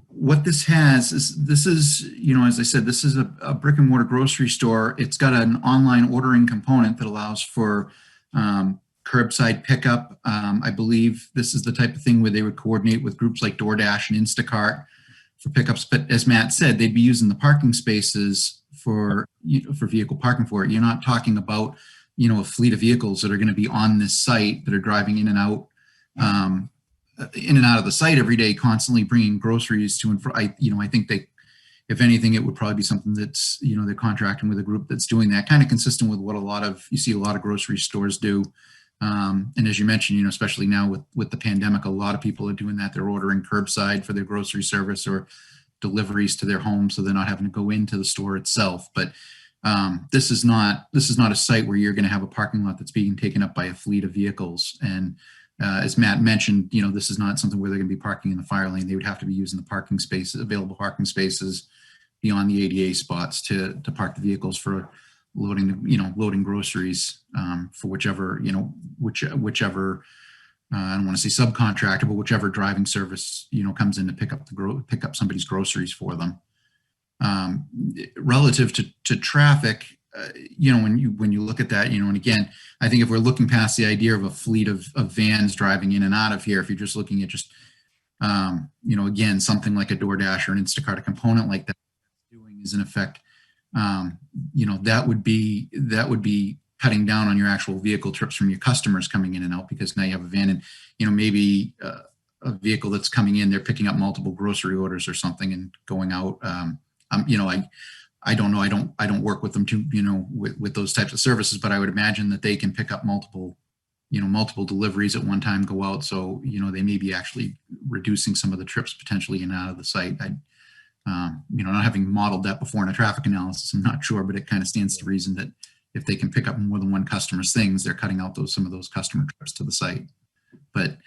what this has is, this is, you know, as I said, this is a brick and mortar grocery store. It's got an online ordering component that allows for curbside pickup. I believe this is the type of thing where they would coordinate with groups like DoorDash and Instacart for pickups. But as Matt said, they'd be using the parking spaces for vehicle parking for it. You're not talking about, you know, a fleet of vehicles that are going to be on this site that are driving in and out of the site every day, constantly bringing groceries to and from. I think they, if anything, it would probably be something that's, you know, they're contracting with a group that's doing that, kind of consistent with what you see a lot of grocery stores do. And as you mentioned, you know, especially now with the pandemic, a lot of people are doing that. They're ordering curbside for their grocery service or deliveries to their home, so they're not having to go into the store itself. But this is not a site where you're going to have a parking lot that's being taken up by a fleet of vehicles. And as Matt mentioned, you know, this is not something where they're going to be parking in the fire lane. They would have to be using the parking spaces, available parking spaces beyond the ADA spots to park the vehicles for loading groceries for whichever I don't want to say subcontractor, but whichever driving service, you know, comes in to pick up somebody's groceries for them. Relative to traffic, you know, when you look at that, you know, and again, I think if we're looking past the idea of a fleet of vans driving in and out of here, if you're just looking at just, you know, again, something like a DoorDash or an Instacart, a component like that doing is in effect, you know, that would be cutting down on your actual vehicle trips from your customers coming in and out, because now you have a van and, you know, maybe a vehicle that's coming in, they're picking up multiple grocery orders or something and going out. You know, I don't know. I don't work with them to, you know, with those types of services, but I would imagine that they can pick up multiple multiple deliveries at one time go out. So, they may be actually reducing some of the trips potentially in and out of the site. Not having modeled that before in a traffic analysis, I'm not sure, but it kind of stands to reason that if they can pick up more than one customer's things, they're cutting out some of those customer trips to the site. But,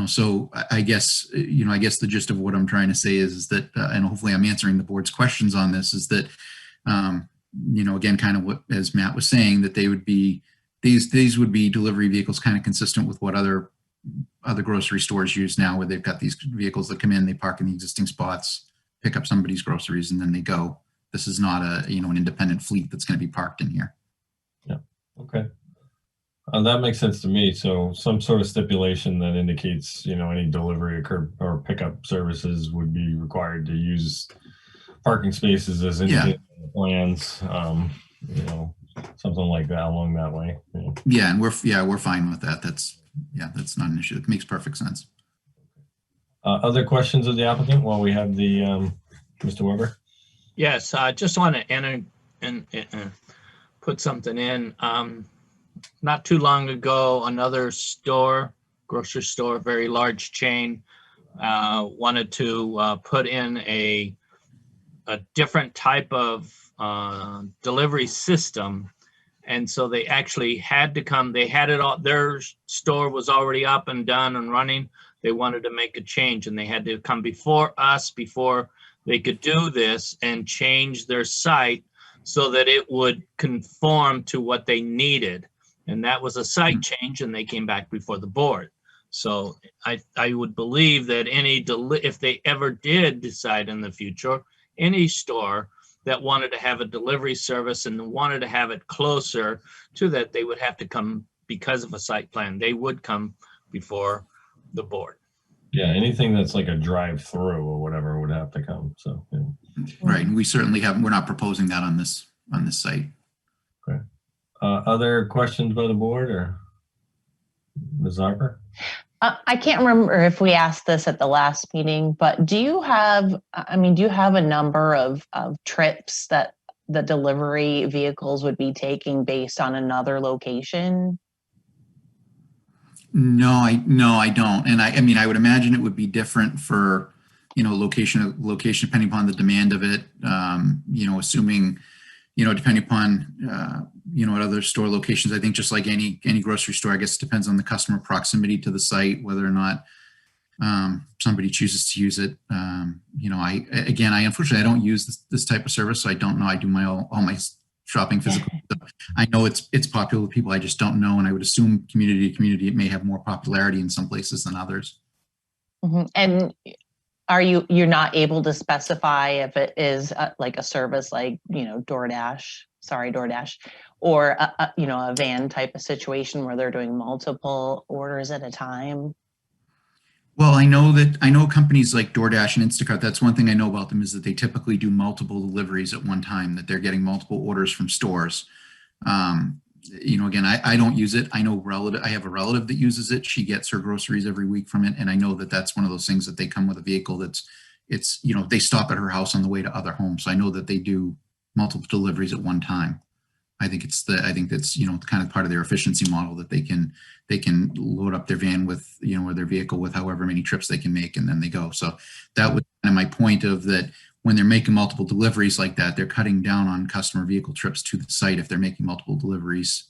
so I guess the gist of what I'm trying to say is that, and hopefully I'm answering the board's questions on this, is that, again, kind of what, as Matt was saying, that they would be, these would be delivery vehicles kind of consistent with what other grocery stores use now, where they've got these vehicles that come in, they park in the existing spots, pick up somebody's groceries, and then they go. This is not an independent fleet that's going to be parked in here. Yeah. Okay. That makes sense to me. So some sort of stipulation that indicates, any delivery or pickup services would be required to use parking spaces as indicated in the plans. Something like that along that way. Yeah, and we're fine with that. That's not an issue. It makes perfect sense. Other questions of the applicant while we have the Mr. Weber? Yes, I just want to enter and put something in. Not too long ago, another grocery store, very large chain, wanted to put in a different type of delivery system. And so they actually had to come, they had it all, their store was already up and done and running. They wanted to make a change and they had to come before us before they could do this and change their site so that it would conform to what they needed. And that was a site change and they came back before the board. So I would believe that if they ever did decide in the future, any store that wanted to have a delivery service and wanted to have it closer to that, they would have to come because of a site plan. They would come before the board. Yeah, anything that's like a drive-through or whatever would have to come. So right, and we certainly haven't. We're not proposing that on this site. Okay. Other questions by the board or Ms. Harper? I can't remember if we asked this at the last meeting, but do you have a number of trips that the delivery vehicles would be taking based on another location? No, I don't. And I would imagine it would be different for, location depending upon the demand of it. Assuming, depending upon, at other store locations, I think just like any grocery store, I guess it depends on the customer proximity to the site, whether or not somebody chooses to use it. I unfortunately, I don't use this type of service, so I don't know. I do all my shopping physically. So I know it's popular with people. I just don't know, and I would assume community to community, it may have more popularity in some places than others. Mm-hmm. And you're not able to specify if it is like a service like DoorDash, or a van type of situation where they're doing multiple orders at a time? Well, I know companies like DoorDash and Instacart, that's one thing I know about them, is that they typically do multiple deliveries at one time, that they're getting multiple orders from stores. Again, I don't use it. I have a relative that uses it. She gets her groceries every week from it. And I know that that's one of those things that they come with a vehicle they stop at her house on the way to other homes. So I know that they do multiple deliveries at one time. I think that's kind of part of their efficiency model, that they can load up their van with, or their vehicle with however many trips they can make, and then they go. So that was kind of my point of that. When they're making multiple deliveries like that, they're cutting down on customer vehicle trips to the site if they're making multiple deliveries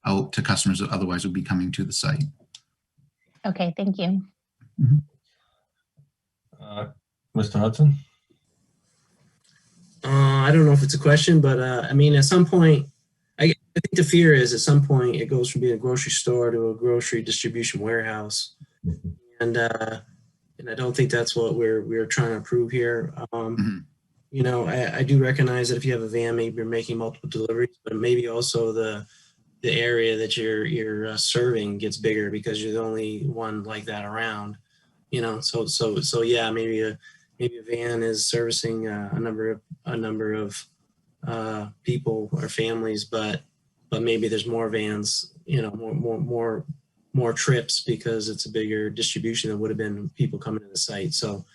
out to customers that otherwise would be coming to the site. Okay, thank you. Mm-hmm. Mr. Hudson? I don't know if it's a question, but at some point, I think the fear is at some point it goes from being a grocery store to a grocery distribution warehouse. Mm-hmm. And I don't think that's what we're trying to prove here. I do recognize that if you have a van, maybe you're making multiple deliveries, but maybe also the area that you're serving gets bigger because you're the only one like that around. So yeah, maybe a van is servicing a number of people or families, but maybe there's more vans, more trips because it's a bigger distribution than would have been people coming to the site. So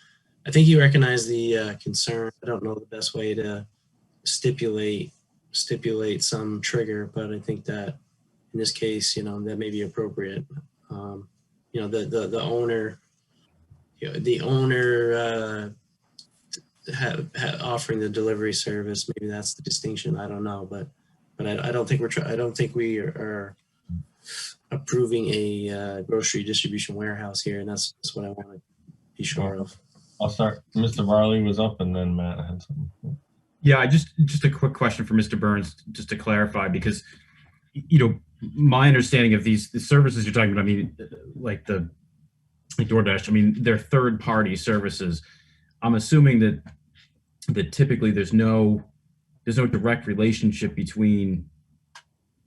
I think you recognize the concern. I don't know the best way to stipulate some trigger, but I think that in this case, that may be appropriate. The owner, offering the delivery service, maybe that's the distinction. I don't know, but I don't think I don't think we are approving a grocery distribution warehouse here, and that's what I want to be sure of. I'll start. Mr. Varley was up, and then Matt had something. Yeah, just a quick question for Mr. Burns, just to clarify, because my understanding of the services you're talking about, I mean, like DoorDash, I mean, they're third-party services. I'm assuming that typically there's no direct relationship between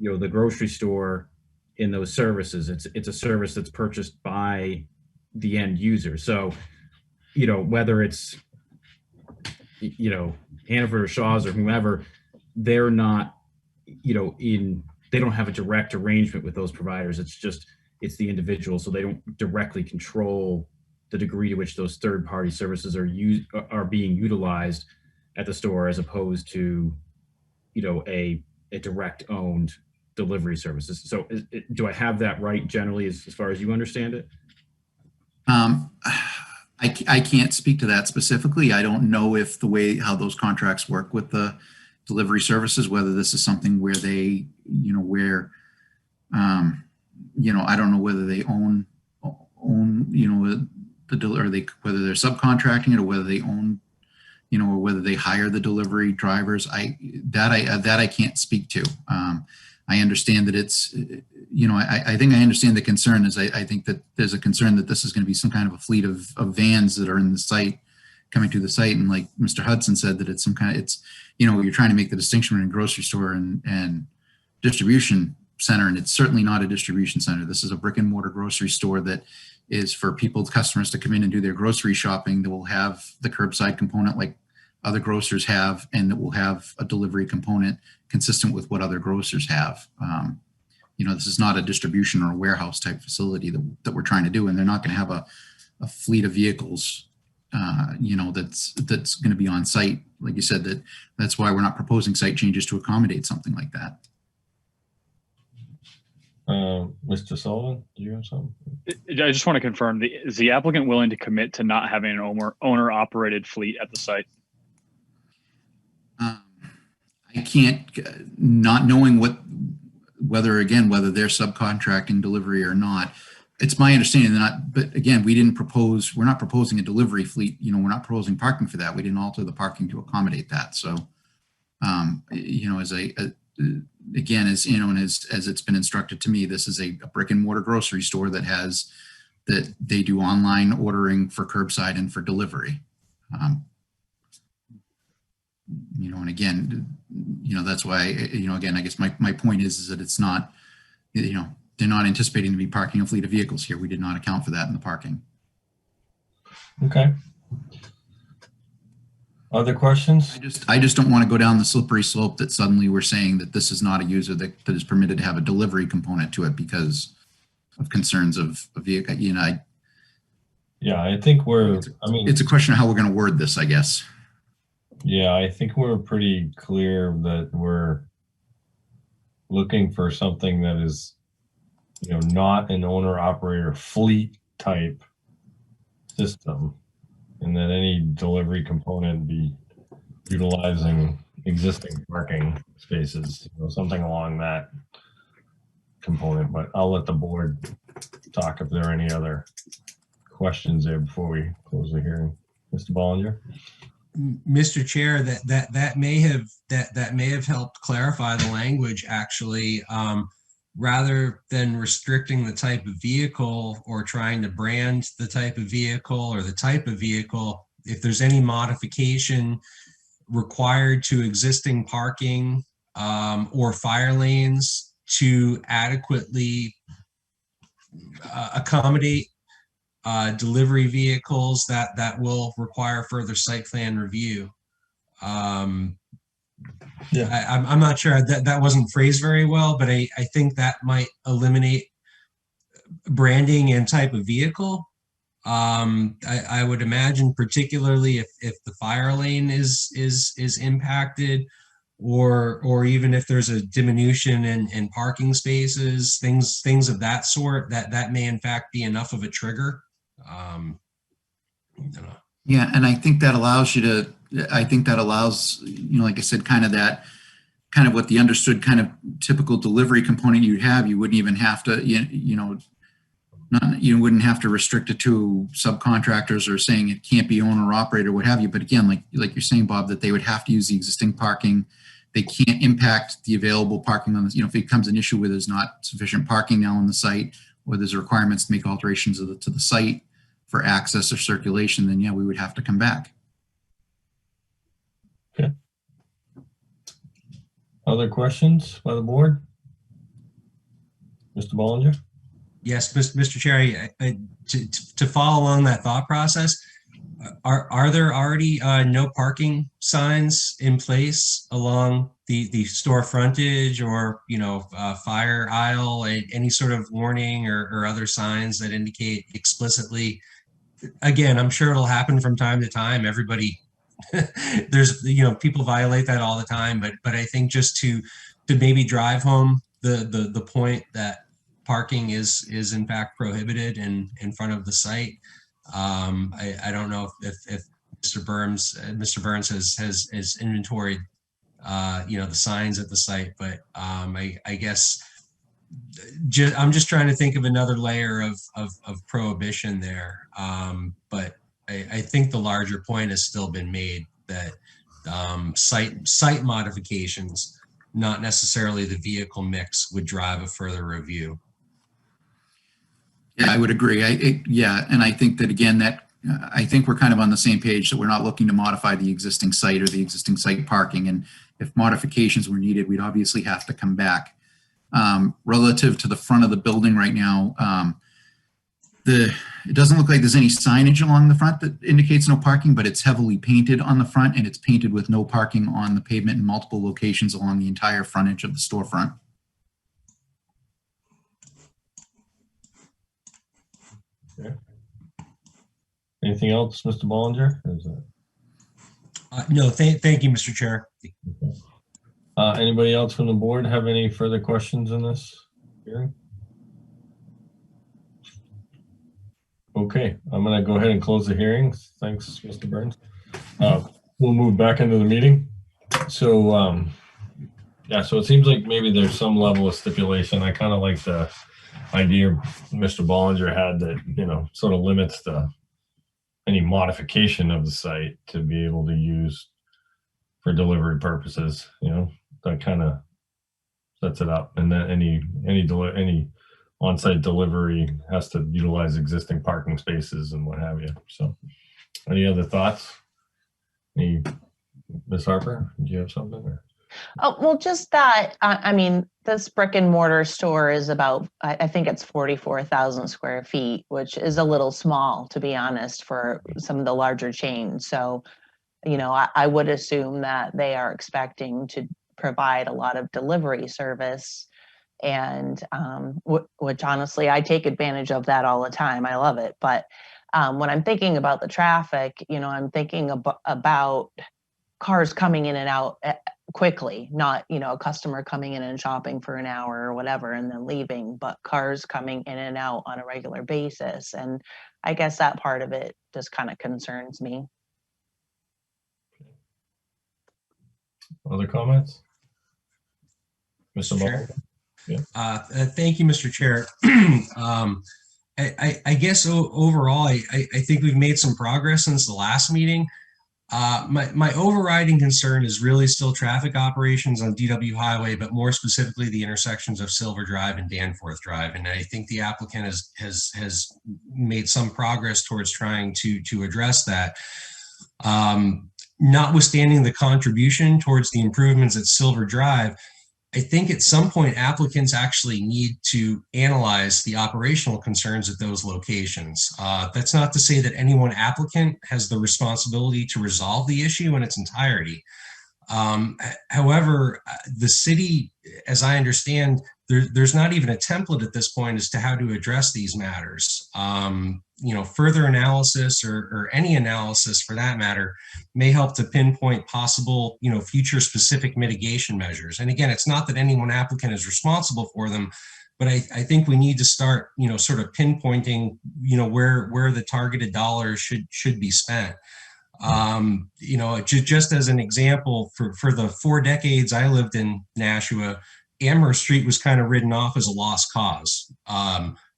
the grocery store in those services. It's a service that's purchased by the end user. So whether it's Hannaford or Shaw's or whomever, they're not they don't have a direct arrangement with those providers. It's the individual, so they don't directly control the degree to which those third-party services are being utilized at the store, as opposed to a direct owned delivery services. So do I have that right generally as far as you understand it? I can't speak to that specifically. I don't know if how those contracts work with the delivery services, whether this is something where they, I don't know whether they own, whether they're subcontracting it or whether they own, or whether they hire the delivery drivers. I can't speak to. I understand that it's, I think I understand the concern is I think that there's a concern that this is going to be some kind of a fleet of vans that are in the site, coming to the site. And like Mr. Hudson said, that it's you're trying to make the distinction between grocery store and distribution center. And it's certainly not a distribution center. This is a brick and mortar grocery store that is for customers to come in and do their grocery shopping, that will have the curbside component like other grocers have, and that will have a delivery component consistent with what other grocers have. This is not a distribution or a warehouse type facility that we're trying to do, and they're not going to have a fleet of vehicles, that's going to be on site. Like you said, that's why we're not proposing site changes to accommodate something like that. Mr. Sullivan, do you have something? I just want to confirm, is the applicant willing to commit to not having an owner-operated fleet at the site? I can't, not knowing whether they're subcontracting delivery or not. It's my understanding but again, we're not proposing a delivery fleet. We're not proposing parking for that. We didn't alter the parking to accommodate that. So, as it's been instructed to me, this is a brick and mortar grocery store that they do online ordering for curbside and for delivery. And again, that's why, again, I guess my point is that it's not, they're not anticipating to be parking a fleet of vehicles here. We did not account for that in the parking. Okay. Other questions? I just don't want to go down the slippery slope that suddenly we're saying that this is not a user that is permitted to have a delivery component to it because of concerns of a vehicle. Yeah, I think it's a question of how we're going to word this, I guess. Yeah, I think we're pretty clear that we're looking for something that is, not an owner-operator fleet type system, and that any delivery component be utilizing existing parking spaces, something along that component. But I'll let the board talk if there are any other questions there before we close the hearing. Mr. Bollinger? Mr. Chair, that may have helped clarify the language, actually. Rather than restricting the type of vehicle or trying to brand the type of vehicle or the type of vehicle, if there's any modification required to existing parking or fire lanes to adequately accommodate delivery vehicles, that will require further site plan review. I'm not sure that wasn't phrased very well, but I think that might eliminate branding and type of vehicle. I would imagine, particularly if the fire lane is impacted, or even if there's a diminution in parking spaces, things of that sort, that may in fact be enough of a trigger. I don't know. Yeah, and I think that allows you to, I think that allows, like I said, kind of what the understood kind of typical delivery component you'd have. You wouldn't even have to, you wouldn't have to restrict it to subcontractors or saying it can't be owner operator, what have you. But again, like you're saying, Bob, that they would have to use the existing parking. They can't impact the available parking on this. If it becomes an issue where there's not sufficient parking now on the site, or there's requirements to make alterations to the site for access or circulation, then yeah, we would have to come back. Okay. Other questions by the board? Mr. Bollinger? Yes, Mr. Chair, to follow along that thought process, are there already no parking signs in place along the store frontage, or fire aisle, any sort of warning or other signs that indicate explicitly? Again, I'm sure it'll happen from time to time. Everybody, there's people violate that all the time, but I think just to maybe drive home the point that parking is in fact prohibited in front of the site. I don't know if Mr. Burns has inventoried the signs at the site, but I guess I'm just trying to think of another layer of prohibition there. But I think the larger point has still been made that site modifications, not necessarily the vehicle mix, would drive a further review. Yeah, I would agree. And I think that, again, I think we're kind of on the same page, that we're not looking to modify the existing site or the existing site parking. And if modifications were needed, we'd obviously have to come back. Relative to the front of the building right now, it doesn't look like there's any signage along the front that indicates no parking, but it's heavily painted on the front, and it's painted with no parking on the pavement in multiple locations along the entire frontage of the storefront. Okay. Anything else, Mr. Bollinger? No, thank you, Mr. Chair. Okay. Anybody else from the board have any further questions in this hearing? Okay, I'm going to go ahead and close the hearing. Thanks, Mr. Burns. We'll move back into the meeting. So, yeah, so it seems like maybe there's some level of stipulation. I kind of like the idea Mr. Bollinger had that, sort of limits any modification of the site to be able to use for delivery purposes. That kind of sets it up, and then any on-site delivery has to utilize existing parking spaces and what have you. So, any other thoughts? Ms. Harper, do you have something? Or? Oh, well, just that, this brick and mortar store is about, I think it's 44,000 square feet, which is a little small, to be honest, for some of the larger chains. So, I would assume that they are expecting to provide a lot of delivery service, and which honestly, I take advantage of that all the time. I love it. But when I'm thinking about the traffic, I'm thinking about cars coming in and out quickly, not, a customer coming in and shopping for an hour or whatever and then leaving, but cars coming in and out on a regular basis. And I guess that part of it just kind of concerns me. Other comments? Mr. Sure. Yeah. Thank you, Mr. Chair. I guess overall, I think we've made some progress since the last meeting. My overriding concern is really still traffic operations on DW Highway, but more specifically the intersections of Silver Drive and Danforth Drive. And I think the applicant has made some progress towards trying to address that. Notwithstanding the contribution towards the improvements at Silver Drive, I think at some point applicants actually need to analyze the operational concerns at those locations. That's not to say that any one applicant has the responsibility to resolve the issue in its entirety. However, the city, as I understand, there's not even a template at this point as to how to address these matters. Further analysis or any analysis for that matter may help to pinpoint possible, future specific mitigation measures. And again, it's not that any one applicant is responsible for them, but I think we need to start, sort of pinpointing, where the targeted dollars should be spent. Just as an example, for the 4 decades I lived in Nashua, Amherst Street was kind of written off as a lost cause.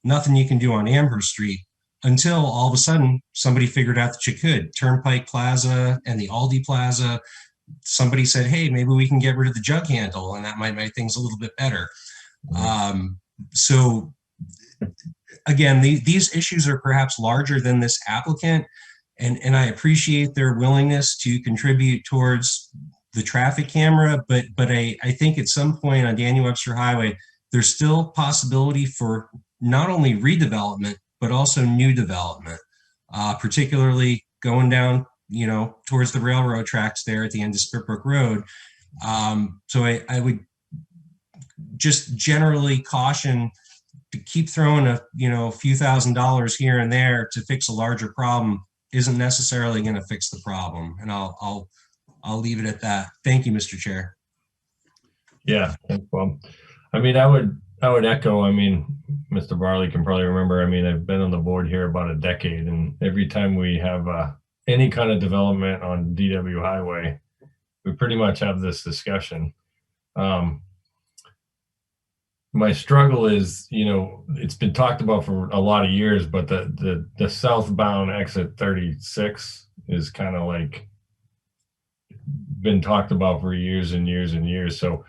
Nothing you can do on Amherst Street until all of a sudden somebody figured out that you could. Turnpike Plaza and the Aldi Plaza, somebody said, hey, maybe we can get rid of the jug handle and that might make things a little bit better. So again, these issues are perhaps larger than this applicant. And I appreciate their willingness to contribute towards the traffic camera, but I think at some point on Daniel Webster Highway, there's still possibility for not only redevelopment, but also new development, particularly going down, towards the railroad tracks there at the end of Spitbrook Road. So I would just generally caution to keep throwing a few $1,000s here and there to fix a larger problem isn't necessarily going to fix the problem. And I'll leave it at that. Thank you, Mr. Chair. Yeah, thanks, Bob. I mean, I would echo, Mr. Barley can probably remember, I've been on the board here about a decade, and every time we have any kind of development on DW Highway, we pretty much have this discussion. My struggle is, it's been talked about for a lot of years, but the southbound exit 36 is kind of like been talked about for years and years and years. So,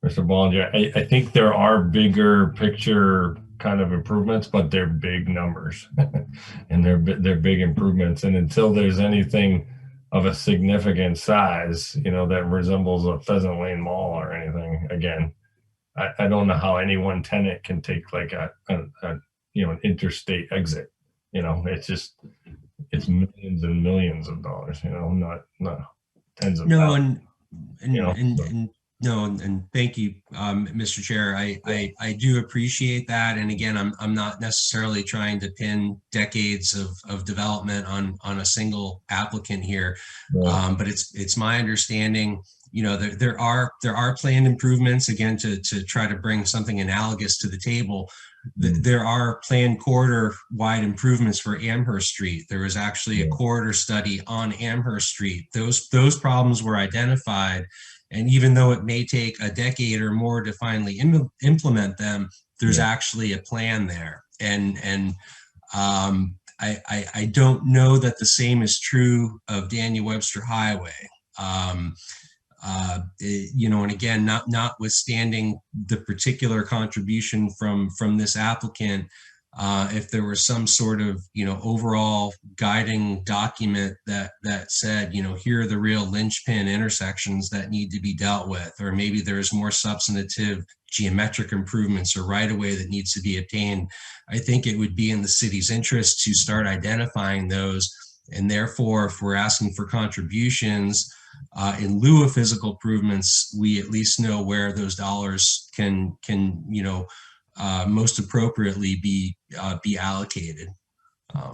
Mr. Bollinger, I think there are bigger picture kind of improvements, but they're big numbers and they're big improvements. And until there's anything of a significant size, that resembles a Pheasant Lane Mall or anything, again, I don't know how any one tenant can take like an interstate exit. It's millions and millions of dollars. Not tens of thousands. And thank you, Mr. Chair. I do appreciate that. And again, I'm not necessarily trying to pin decades of development on a single applicant here, right. But it's my understanding. There are planned improvements, again, to try to bring something analogous to the table. There are planned corridor-wide improvements for Amherst Street. There was actually a corridor study on Amherst Street. Those problems were identified, and even though it may take a decade or more to finally implement them, there's actually a plan there. And I don't know that the same is true of Daniel Webster Highway. And again, notwithstanding the particular contribution from this applicant, if there was some sort of, overall guiding document that said, here are the real linchpin intersections that need to be dealt with, or maybe there's more substantive geometric improvements or right-of-way that needs to be obtained, I think it would be in the city's interest to start identifying those. And therefore, if we're asking for contributions, in lieu of physical improvements, we at least know where those dollars can most appropriately be allocated.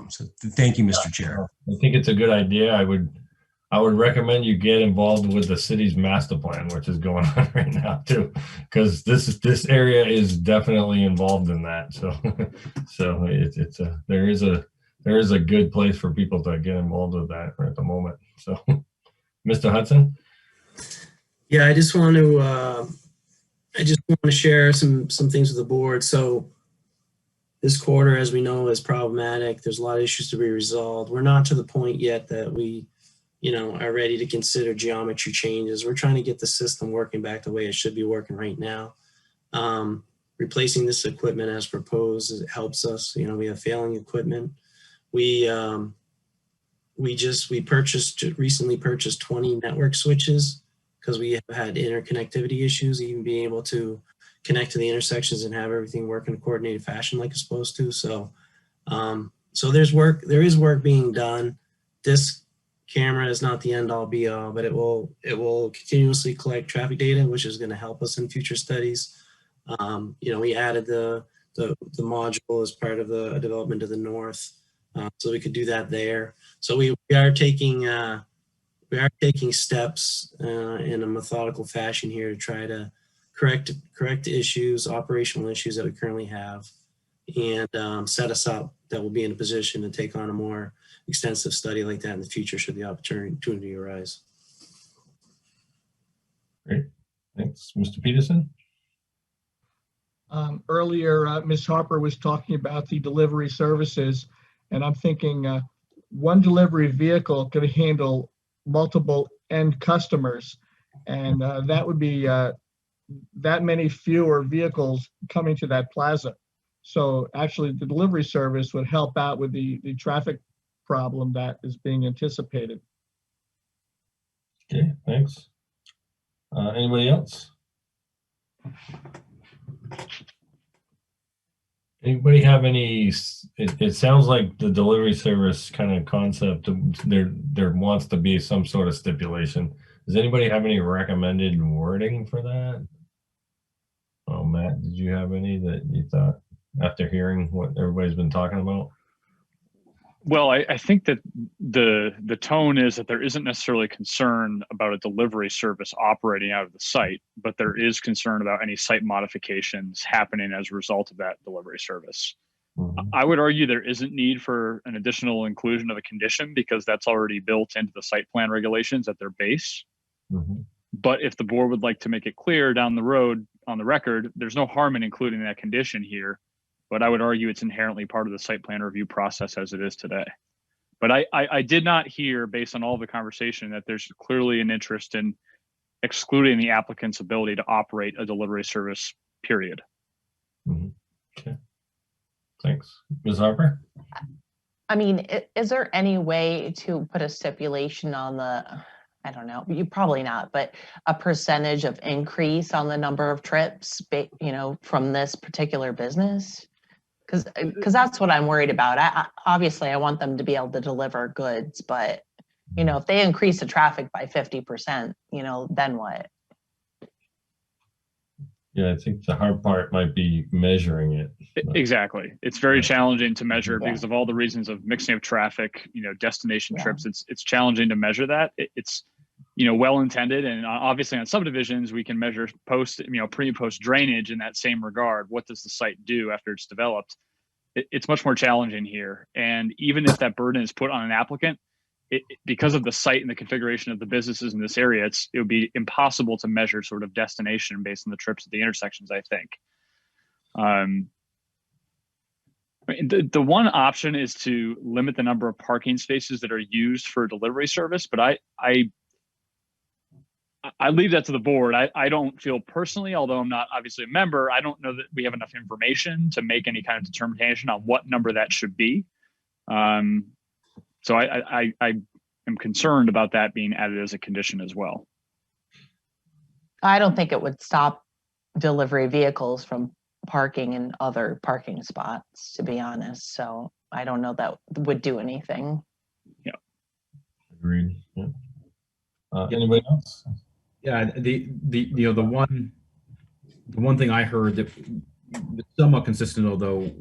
So thank you, Mr. Chair. I think it's a good idea. I would recommend you get involved with the city's master plan, which is going on right now too, because this area is definitely involved in that. So there is a good place for people to get involved with that at the moment. So. Mr. Hudson? Yeah, I just want to share some things with the board. So this quarter, as we know, is problematic. There's a lot of issues to be resolved. We're not to the point yet that we, are ready to consider geometry changes. We're trying to get the system working back the way it should be working right now. Replacing this equipment as proposed, it helps us. We have failing equipment. We recently purchased 20 network switches because we have had interconnectivity issues, even being able to connect to the intersections and have everything work in a coordinated fashion like it's supposed to. So there is work being done. This camera is not the end all be all, but it will continuously collect traffic data, which is going to help us in future studies. We added the module as part of the development to the north, so we could do that there. So we are taking steps in a methodical fashion here to try to correct issues, operational issues that we currently have, and set us up that we'll be in a position to take on a more extensive study like that in the future should the opportunity arise. Great, thanks. Mr. Peterson? Earlier, Ms. Harper was talking about the delivery services, and I'm thinking one delivery vehicle could handle multiple end customers, and that would be that many fewer vehicles coming to that plaza. So actually, the delivery service would help out with the traffic problem that is being anticipated. Okay, thanks. Anybody else? Anybody have any, it sounds like the delivery service kind of concept, there wants to be some sort of stipulation. Does anybody have any recommended wording for that? Oh, Matt, did you have any that you thought after hearing what everybody's been talking about? Well, I think that the tone is that there isn't necessarily concern about a delivery service operating out of the site, but there is concern about any site modifications happening as a result of that delivery service. Mm-hmm. I would argue there isn't need for an additional inclusion of a condition because that's already built into the site plan regulations at their base. Mm-hmm. But if the board would like to make it clear down the road on the record, there's no harm in including that condition here. But I would argue it's inherently part of the site plan review process as it is today. But I did not hear, based on all the conversation, that there's clearly an interest in excluding the applicant's ability to operate a delivery service, period. Mm-hmm. Okay. Thanks. Ms. Harper? I mean, is there any way to put a stipulation on the, I don't know, you probably not, but a percentage of increase on the number of trips, from this particular business? Because that's what I'm worried about. Obviously I want them to be able to deliver goods, but if they increase the traffic by 50%, then what? Yeah, I think the hard part might be measuring it. Exactly. It's very challenging to measure because of all the reasons of mixing of traffic, destination trips. It's challenging to measure that. It's well intended, and obviously on subdivisions we can measure pre and post drainage in that same regard. What does the site do after it's developed? It's much more challenging here, and even if that burden is put on an applicant, because of the site and the configuration of the businesses in this area, it would be impossible to measure sort of destination based on the trips at the intersections, I think. The one option is to limit the number of parking spaces that are used for delivery service, but I leave that to the board. I don't feel personally, although I'm not obviously a member, I don't know that we have enough information to make any kind of determination on what number that should be. So I am concerned about that being added as a condition as well. I don't think it would stop delivery vehicles from parking in other parking spots, to be honest. So I don't know that would do anything. Yeah. Agreed. Yeah. Anybody else? Yeah, the one thing I heard that was somewhat consistent, although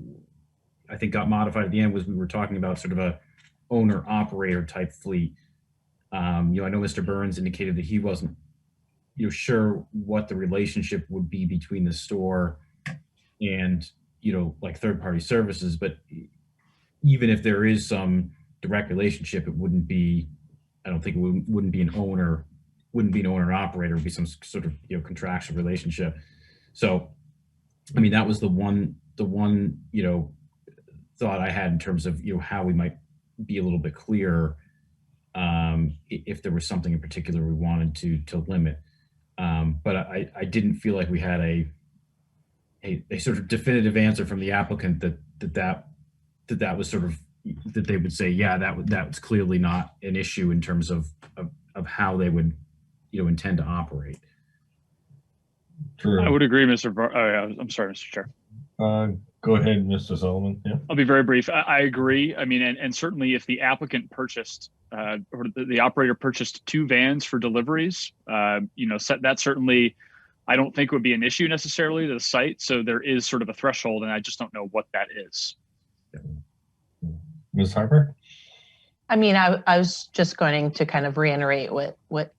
I think got modified at the end, was we were talking about sort of a owner operator type fleet. I know Mr. Burns indicated that he wasn't sure what the relationship would be between the store and like third party services, but even if there is some direct relationship, it wouldn't be, I don't think it wouldn't be an owner operator. It would be some sort of contractual relationship. So I mean, that was the one thought I had in terms of how we might be a little bit clearer if there was something in particular we wanted to limit. But I didn't feel like we had a sort of definitive answer from the applicant that was sort of, that they would say, yeah, that was clearly not an issue in terms of how they would intend to operate. True. I would agree, I'm sorry, Mr. Chair. Go ahead, Mr. Sullivan. Yeah. I'll be very brief. I agree. I mean, and certainly if the applicant purchased or the operator purchased 2 vans for deliveries, that certainly I don't think would be an issue necessarily to the site. So there is sort of a threshold, and I just don't know what that is. Ms. Harper? I mean, I was just going to kind of reiterate what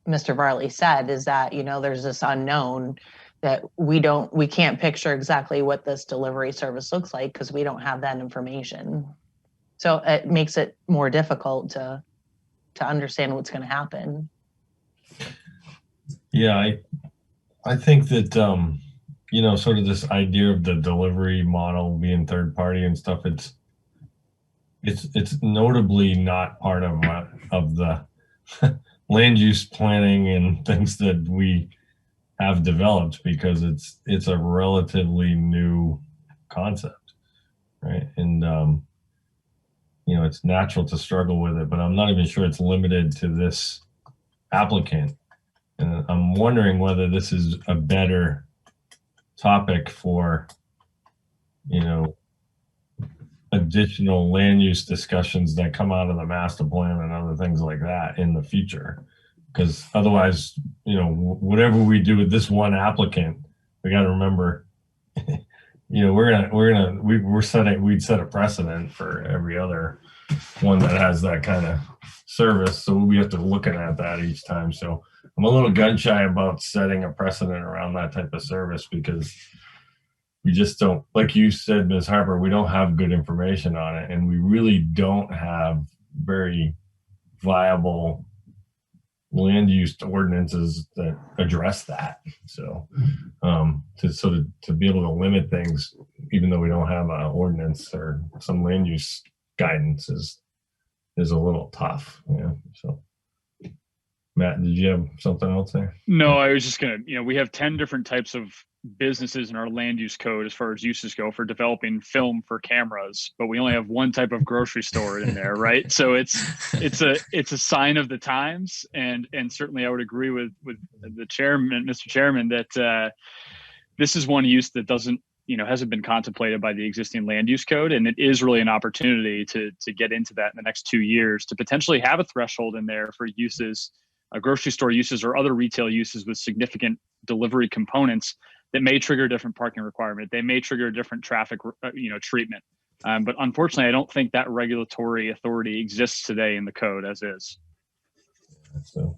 Mr. Varley said, is that, there's this unknown that we can't picture exactly what this delivery service looks like because we don't have that information. So it makes it more difficult to understand what's going to happen. Yeah, I think that, sort of this idea of the delivery model being third party and stuff, it's notably not part of the land use planning and things that we have developed, because it's a relatively new concept, right? And it's natural to struggle with it, but I'm not even sure it's limited to this applicant. And I'm wondering whether this is a better topic for, additional land use discussions that come out of the master plan and other things like that in the future. Because otherwise, whatever we do with this one applicant, we got to remember, we'd set a precedent for every other one that has that kind of service. So we have to look at that each time. So I'm a little gun shy about setting a precedent around that type of service, because we just don't, like you said, Ms. Harper, we don't have good information on it, and we really don't have very viable land use ordinances that address that. So to be able to limit things, even though we don't have an ordinance or some land use guidance, is a little tough. Yeah. So Matt, did you have something else there? No, I was just gonna, we have 10 different types of businesses in our land use code as far as uses go for developing film for cameras, but we only have one type of grocery store in there, right? So it's a sign of the times, and certainly I would agree with the chairman, Mr. Chairman, that this is one use that doesn't, hasn't been contemplated by the existing land use code, and it is really an opportunity to get into that in the next 2 years, to potentially have a threshold in there for uses, grocery store uses or other retail uses with significant delivery components that may trigger a different parking requirement. They may trigger a different traffic, treatment. But unfortunately, I don't think that regulatory authority exists today in the code as is. So,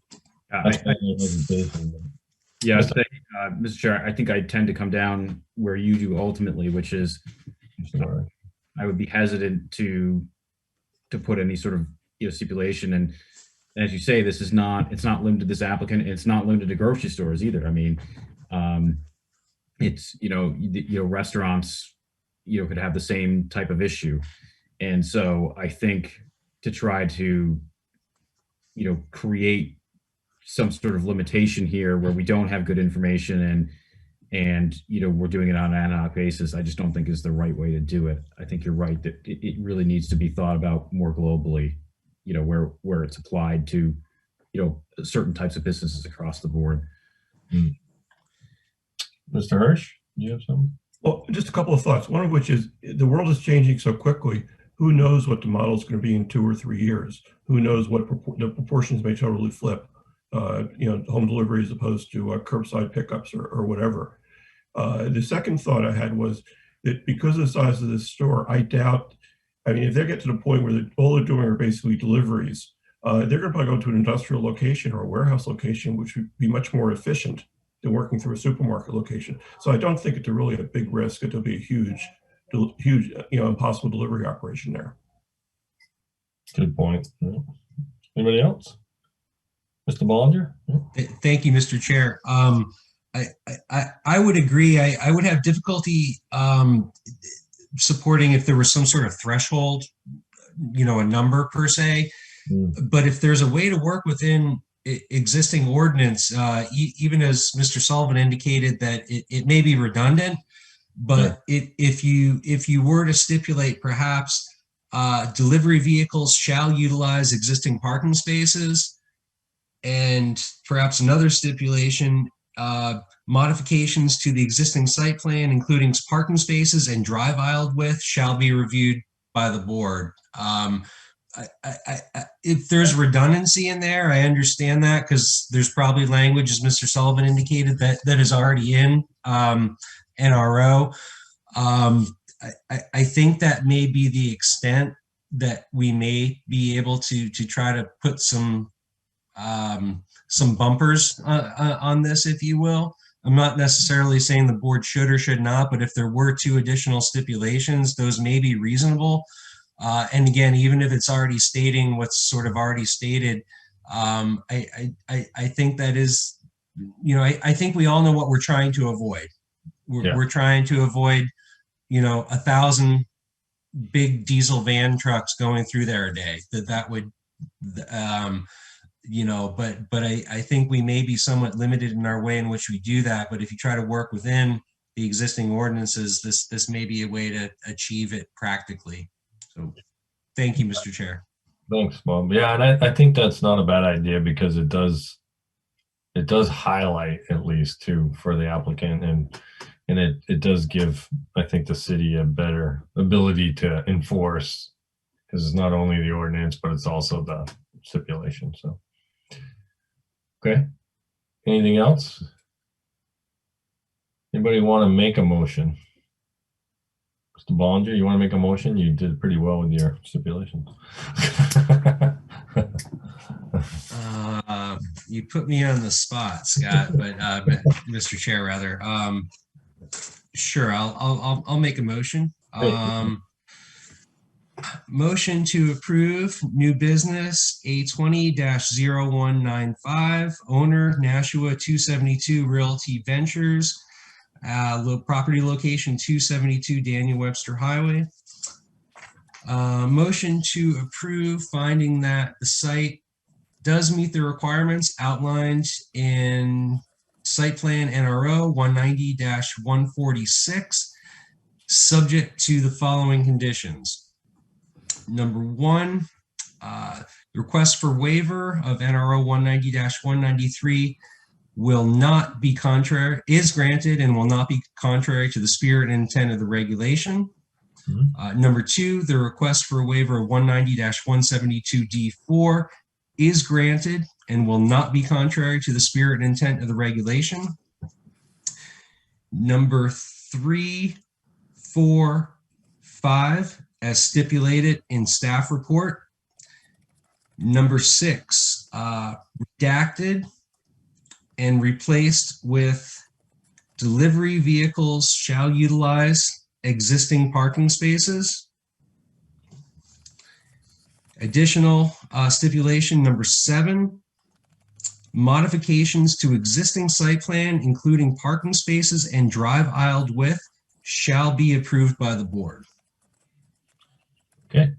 Yeah, Mr. Chair, I think I tend to come down where you do ultimately, which is I would be hesitant to put any sort of stipulation. And as you say, it's not limited to this applicant. It's not limited to grocery stores either. I mean, it's restaurants could have the same type of issue, and so I think to try to create some sort of limitation here where we don't have good information and we're doing it on an ad hoc basis, I just don't think is the right way to do it. I think you're right that it really needs to be thought about more globally, where it's applied to certain types of businesses across the board. Mr. Hirsch, do you have something? Well, just a couple of thoughts. One of which is the world is changing so quickly. Who knows what the model is going to be in 2 or 3 years? Who knows what the proportions may totally flip? Home delivery as opposed to curbside pickups or whatever. The second thought I had was that because of the size of this store, I doubt, if they get to the point where all they're doing are basically deliveries, they're going to probably go to an industrial location or a warehouse location, which would be much more efficient than working through a supermarket location. So I don't think it's really a big risk that there'll be a huge, impossible delivery operation there. Good point. Anybody else? Mr. Bollinger? Thank you, Mr. Chair. I would agree. I would have difficulty supporting if there was some sort of threshold, a number per se. But if there's a way to work within existing ordinance, even as Mr. Sullivan indicated that it may be redundant, but if you were to stipulate perhaps delivery vehicles shall utilize existing parking spaces, and perhaps another stipulation, modifications to the existing site plan, including parking spaces and drive aisle width, shall be reviewed by the board. If there's redundancy in there, I understand that, because there's probably language, as Mr. Sullivan indicated, that is already in NRO. I think that may be the extent that we may be able to try to put some bumpers on this, if you will. I'm not necessarily saying the board should or should not, but if there were 2 additional stipulations, those may be reasonable. And again, even if it's already stating what's sort of already stated, I think that is, I think we all know what we're trying to avoid. We're trying to avoid, 1,000 big diesel van trucks going through there a day. That would, but I think we may be somewhat limited in our way in which we do that. But if you try to work within the existing ordinances, this may be a way to achieve it practically. So thank you, Mr. Chair. Thanks, Bob. Yeah, and I think that's not a bad idea, because it does highlight, at least too, for the applicant, and it does give, I think, the city a better ability to enforce, because it's not only the ordinance, but it's also the stipulation. So, okay. Anything else? Anybody want to make a motion? Mr. Bollinger, you want to make a motion? You did pretty well with your stipulations. You put me on the spot, Scott, but Mr. Chair, rather. Sure, I'll make a motion. Motion to approve new business A20-0195, owner Nashua 272 Realty Ventures, property location 272 Daniel Webster Highway. Motion to approve, finding that the site does meet the requirements outlined in Site Plan NRO 190-146, subject to the following conditions. Number 1, the request for waiver of NRO 190-193 will not be contrary, is granted and will not be contrary to the spirit and intent of the regulation. Number 2, the request for a waiver of 190-172D4 is granted and will not be contrary to the spirit and intent of the regulation. Number 3, 4, 5, as stipulated in staff report. Number 6, redacted and replaced with delivery vehicles shall utilize existing parking spaces. Additional stipulation number 7, modifications to existing site plan, including parking spaces and drive aisle width, shall be approved by the board. Okay.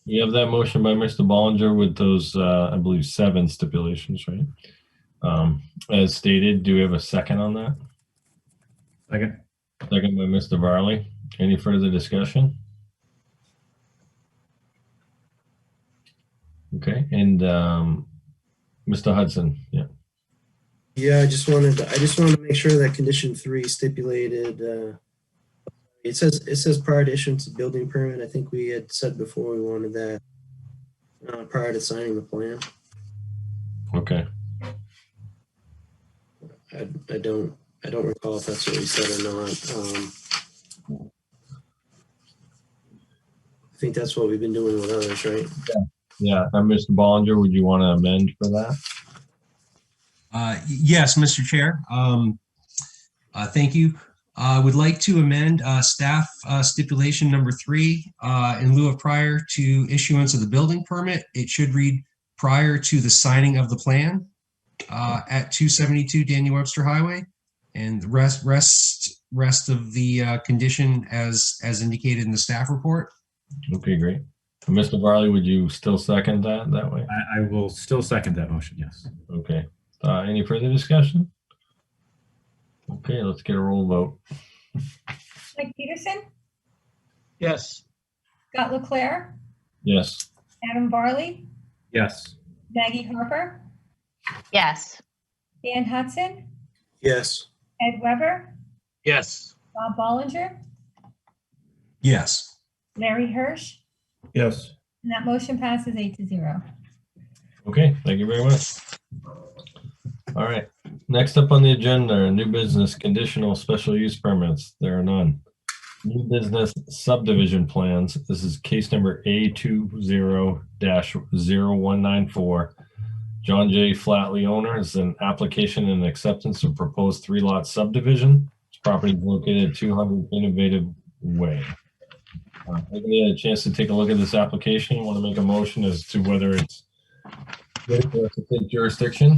You have that motion by Mr. Bollinger with those, I believe, 7 stipulations, right? As stated, do we have a second on that? Second. Second by Mr. Varley. Any further discussion? Okay, and Mr. Hudson, yeah. Yeah, I just wanted to make sure that condition 3 stipulated, it says prior to issuance of building permit. I think we had said before we wanted that prior to signing the plan. Okay. I don't recall if that's what we said or not. I think that's what we've been doing with others, right? Yeah, and Mr. Bollinger, would you want to amend for that? Yes, Mr. Chair. Thank you. I would like to amend staff stipulation number 3 in lieu of prior to issuance of the building permit. It should read prior to the signing of the plan at 272 Daniel Webster Highway, and the rest of the condition as indicated in the staff report. Okay, great. Mr. Varley, would you still second that way? I will still second that motion, yes. Okay. Any further discussion? Okay, let's get a roll vote. Mike Peterson, Yes. Scott Leclaire, Yes. Adam Varley, Yes. Maggie Harper, Yes. Dan Hudson, Yes. Ed Weber, Yes. Bob Ballinger, Yes. Larry Hirsch, Yes. and that motion passes 8-0. Okay, thank you very much. All right, next up on the agenda, new business conditional special use permits. There are none. New business subdivision plans. This is case number A20-0194. John J. Flatley, owner, is an application and acceptance of proposed 3-lot subdivision. This property is located at 200 Innovative Way. Anybody had a chance to take a look at this application? Want to make a motion as to whether it's good for us to take jurisdiction?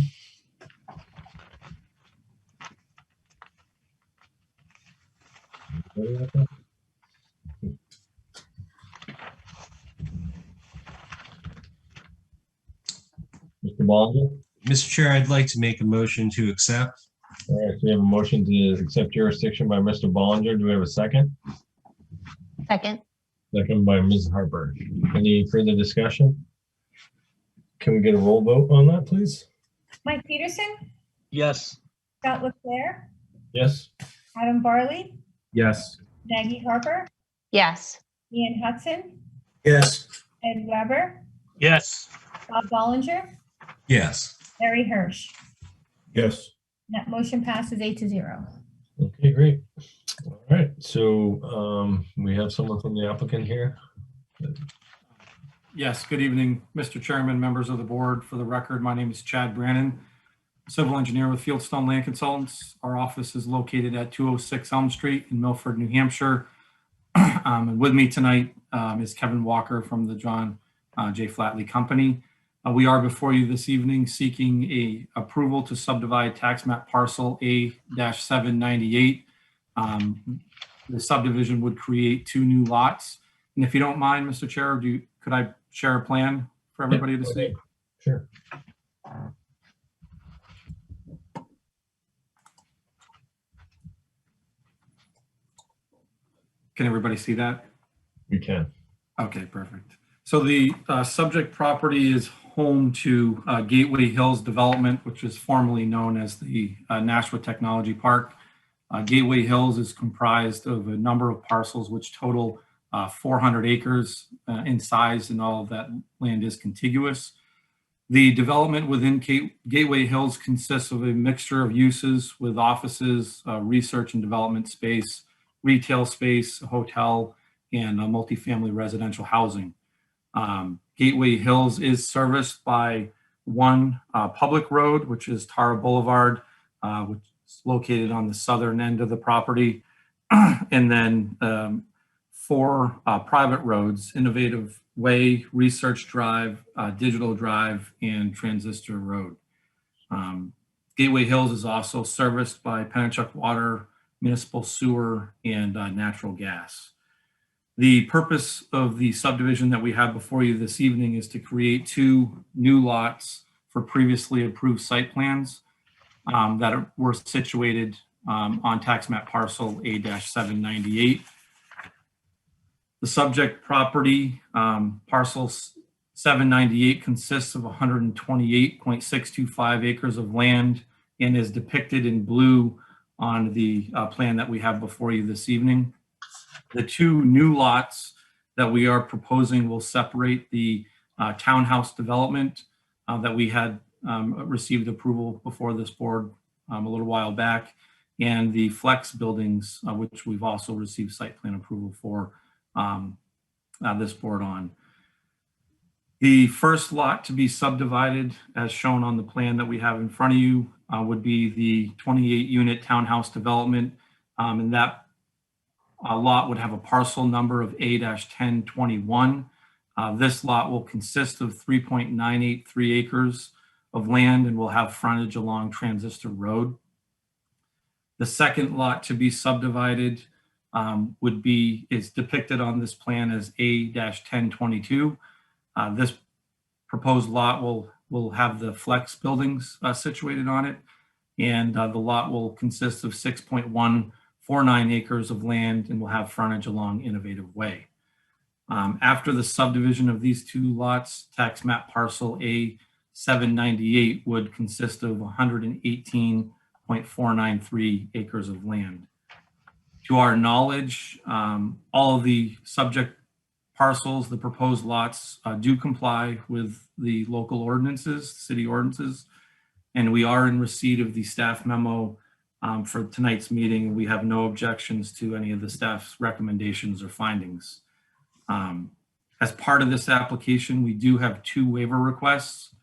Mr. Ballinger? Mr. Chair, I'd like to make a motion to accept. All right, so we have a motion to accept jurisdiction by Mr. Ballinger. Do we have a second? Second. Second by Ms. Harper. Any further discussion? Can we get a roll vote on that, please? Mike Peterson, Yes. Scott Leclair, Yes? Adam Barley, Yes. Maggie Harper, Yes. Ian Hudson, Yes. Ed Weber, Yes. Bob Ballinger, Yes. Larry Hirsch. Yes. That motion passes 8-0. Okay, great. All right, so we have someone from the applicant here. Yes, good evening, Mr. Chairman, members of the board. For the record, my name is Chad Brannon, civil engineer with Fieldstone Land Consultants. Our office is located at 206 Elm Street in Milford, New Hampshire. And with me tonight is Kevin Walker from the John J. Flatley Company. We are before you this evening seeking a approval to subdivide tax map parcel A-798. The subdivision would create 2 new lots. And if you don't mind, Mr. Chair, could I share a plan for everybody to see? Sure. Can everybody see that? We can. Okay, perfect. So the subject property is home to Gateway Hills Development, which is formerly known as the Nashua Technology Park. Gateway Hills is comprised of a number of parcels which total 400 acres in size, and all of that land is contiguous. The development within Gateway Hills consists of a mixture of uses with offices, research and development space, retail space, a hotel, and multifamily residential housing. Gateway Hills is serviced by one public road, which is Tara Boulevard, which is located on the southern end of the property, and then 4 private roads: Innovative Way, Research Drive, Digital Drive, and Transistor Road. Gateway Hills is also serviced by Pennachuck Water, Municipal Sewer, and natural gas. The purpose of the subdivision that we have before you this evening is to create 2 new lots for previously approved site plans that were situated on tax map parcel A-798. The subject property, parcel 798, consists of 128.625 acres of land and is depicted in blue on the plan that we have before you this evening. The 2 new lots that we are proposing will separate the townhouse development that we had received approval before this board a little while back, and the flex buildings, which we've also received site plan approval for this board on. The first lot to be subdivided, as shown on the plan that we have in front of you, would be the 28-unit townhouse development, and that lot would have a parcel number of A-1021. This lot will consist of 3.983 acres of land and will have frontage along Transistor Road. The second lot to be subdivided is depicted on this plan as A-1022. This proposed lot will have the flex buildings situated on it, and the lot will consist of 6.149 acres of land and will have frontage along Innovative Way. After the subdivision of these 2 lots, tax map parcel 798 would consist of 118.493 acres of land. To our knowledge, all of the subject parcels, the proposed lots, do comply with the local ordinances, city ordinances, and we are in receipt of the staff memo for tonight's meeting. We have no objections to any of the staff's recommendations or findings. As part of this application, we do have 2 waiver requests.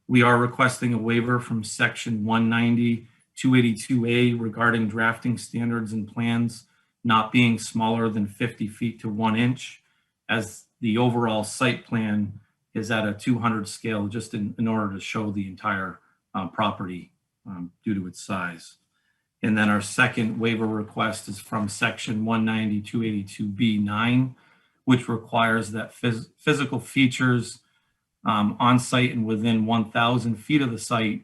We are requesting a waiver from section 190, 282A regarding drafting standards and plans not being smaller than 50 feet to 1 inch, as the overall site plan is at a 200 scale, just in order to show the entire property due to its size. And then our second waiver request is from section 190, 282B9, which requires that physical features on site and within 1,000 feet of the site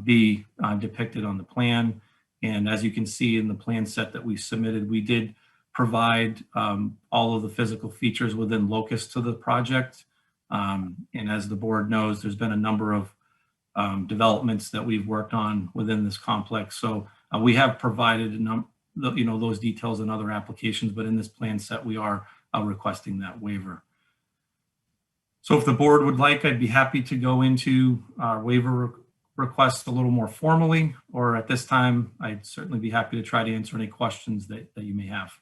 be depicted on the plan. And as you can see in the plan set that we submitted, we did provide all of the physical features within locus to the project. And as the board knows, there's been a number of developments that we've worked on within this complex. So we have provided those details in other applications, but in this plan set, we are requesting that waiver. So if the board would like, I'd be happy to go into our waiver request a little more formally, or at this time, I'd certainly be happy to try to answer any questions that you may have.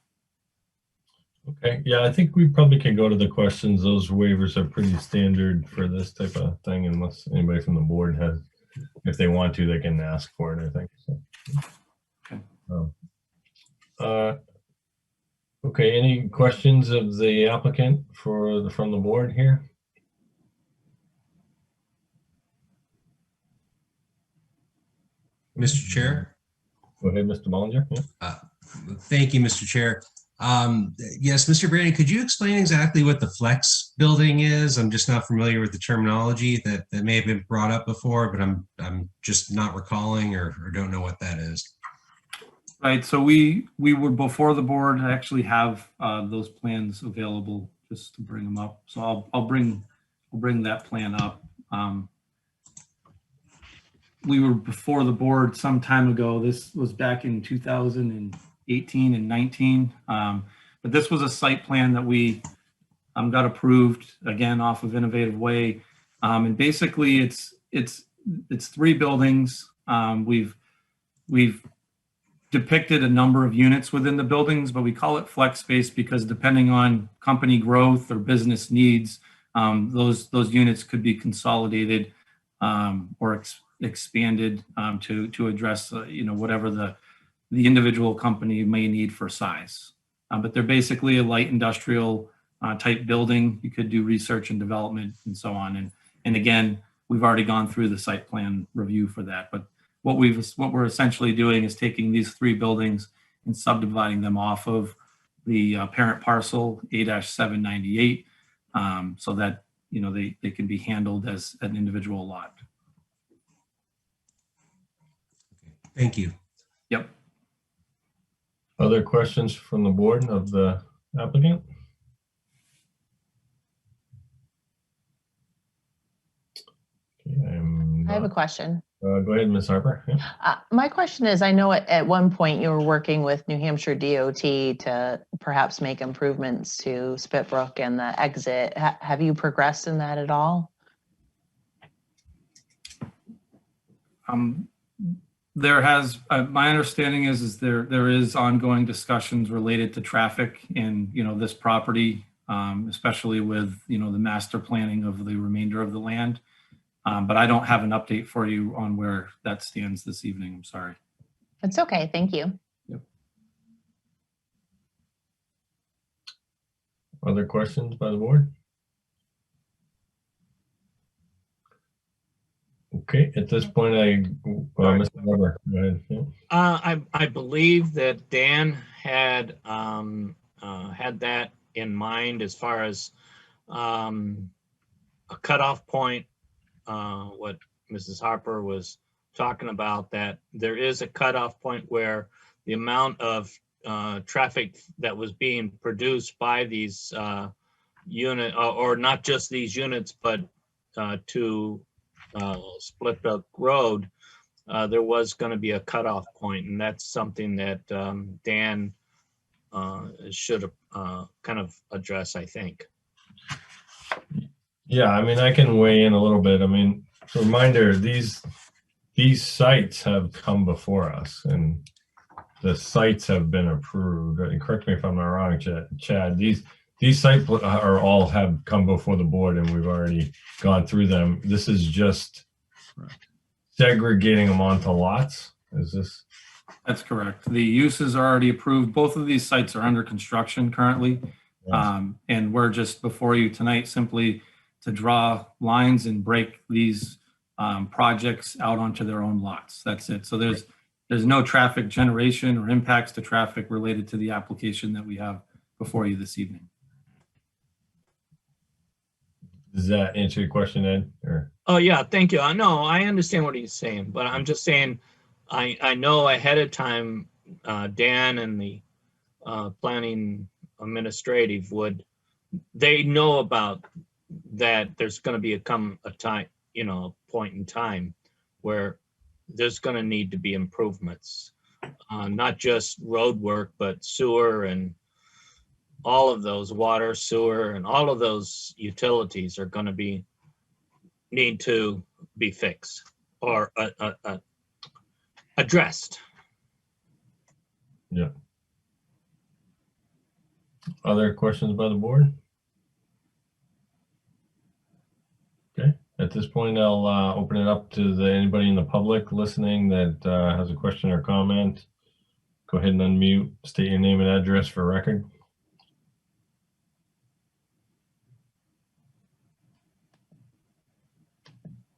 Okay, yeah, I think we probably can go to the questions. Those waivers are pretty standard for this type of thing, unless anybody from the board has, if they want to, they can ask for it, I think. So. Okay. Okay, any questions of the applicant from the board here? Mr. Chair? Go ahead, Mr. Bollinger. Yeah. Thank you, Mr. Chair. Yes, Mr. Brady, could you explain exactly what the flex building is? I'm just not familiar with the terminology that may have been brought up before, but I'm just not recalling or don't know what that is. Right, so we were before the board. I actually have those plans available just to bring them up. So I'll bring that plan up. We were before the board some time ago. This was back in 2018 and 19. But this was a site plan that we got approved again off of Innovative Way. And basically it's 3 buildings. We've depicted a number of units within the buildings, but we call it flex space because depending on company growth or business needs, those units could be consolidated or expanded to address whatever the individual company may need for size. But they're basically a light industrial type building. You could do research and development and so on. And again, we've already gone through the site plan review for that. But what we're essentially doing is taking these 3 buildings and subdividing them off of the parent parcel A-798 so that they can be handled as an individual lot. Thank you. Yep. Other questions from the board of the applicant? Okay, I have a question. Go ahead, Ms. Harper. Yeah. My question is, I know at one point you were working with New Hampshire DOT to perhaps make improvements to Spitbrook and the exit. Have you progressed in that at all? There has, my understanding is there is ongoing discussions related to traffic in, this property, especially with, the master planning of the remainder of the land. But I don't have an update for you on where that stands this evening. I'm sorry. It's okay. Thank you. Yep. Other questions by the board? Okay, at this point, Mr. Weber, go ahead. Yeah. I believe that Dan had had that in mind as far as a cutoff point. What Mrs. Harper was talking about, that there is a cutoff point where the amount of traffic that was being produced by these unit, or not just these units, but to Split Brook Road, there was going to be a cutoff point, and that's something that Dan should kind of address, I think. Yeah, I mean, I can weigh in a little bit. I mean, reminder, these sites have come before us and the sites have been approved. And correct me if I'm not wrong, Chad, these sites are all have come before the board and we've already gone through them. This is just segregating them onto lots. Is this? That's correct. The uses are already approved. Both of these sites are under construction currently. And we're just before you tonight simply to draw lines and break these projects out onto their own lots. That's it. So there's no traffic generation or impacts to traffic related to the application that we have before you this evening. Does that answer your question, Ed? Or? Oh yeah, thank you. No, I understand what he's saying, but I'm just saying, I know ahead of time, Dan and the planning administrative they know about that there's going to be a time, point in time where there's going to need to be improvements, not just road work, but sewer and all of those, water, sewer, and all of those utilities are going to need to be fixed or addressed. Yeah. Other questions by the board? Okay, at this point, I'll open it up to anybody in the public listening that has a question or comment. Go ahead and unmute, state your name and address for record.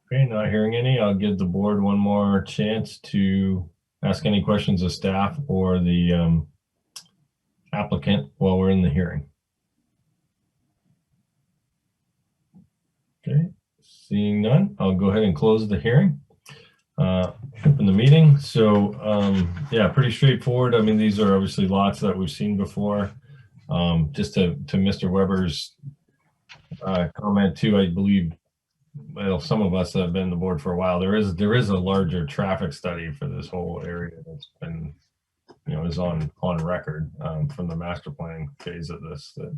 Okay, not hearing any. I'll give the board one more chance to ask any questions of staff or the applicant while we're in the hearing. Okay, seeing none, I'll go ahead and close the hearing. Open the meeting. So yeah, pretty straightforward. I mean, these are obviously lots that we've seen before. Just to Mr. Weber's comment too, I believe, well, some of us that have been on the board for a while, there is a larger traffic study for this whole area that's been, is on record from the master planning phase of this that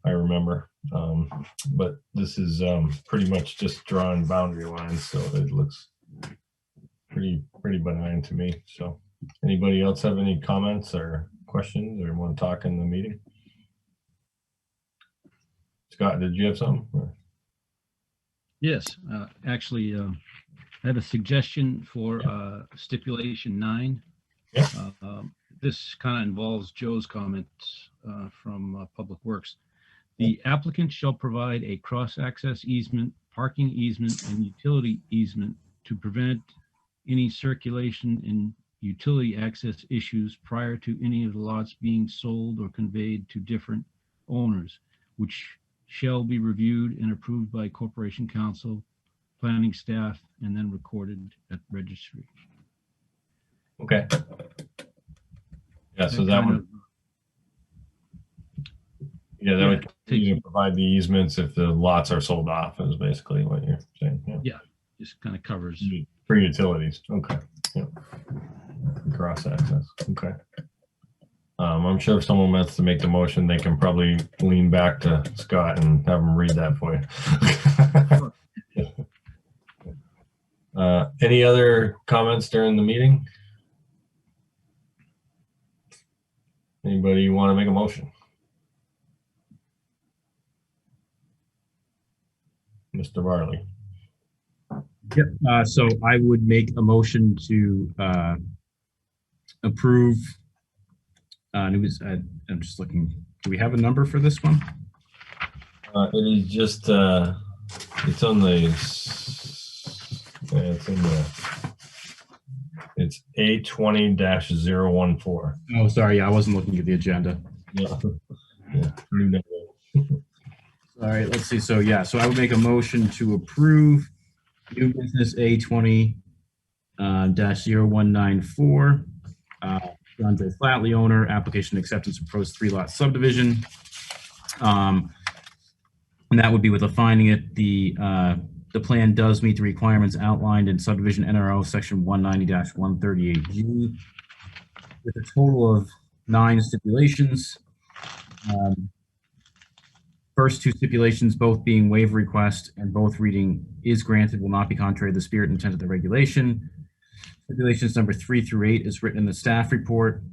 I remember. But this is pretty much just drawing boundary lines, so it looks pretty benign to me. So anybody else have any comments or questions or want to talk in the meeting? Scott, did you have something? Yes, actually, I have a suggestion for stipulation 9. Yeah. This kind of involves Joe's comments from Public Works. The applicant shall provide a cross-access easement, parking easement, and utility easement to prevent any circulation and utility access issues prior to any of the lots being sold or conveyed to different owners, which shall be reviewed and approved by Corporation Counsel, planning staff, and then recorded at registry. Okay. Yeah, so that would, that would continue to provide the easements if the lots are sold off, is basically what you're saying. Yeah, just kind of covers. For utilities. Okay. Yeah. Cross access. Okay. I'm sure if someone wants to make the motion, they can probably lean back to Scott and have him read that for you. Any other comments during the meeting? Anybody want to make a motion? Mr. Varley. Yep. So I would make a motion to approve. I'm just looking. Do we have a number for this one? It is just. It's on the. It's in the. It's A20-014. Oh, sorry. Yeah, I wasn't looking at the agenda. Yeah. All right. Let's see. So yeah. So I would make a motion to approve new business A20-0194. Andre Flatley owner, application acceptance proposed 3-lot subdivision. And that would be with a finding it, the the plan does meet the requirements outlined in subdivision NRO section 190-138G with a total of 9 stipulations. First 2 stipulations, both being waiver request and both reading is granted, will not be contrary to the spirit and intent of the regulation. Stipulations number 3 through 8 is written in the staff report.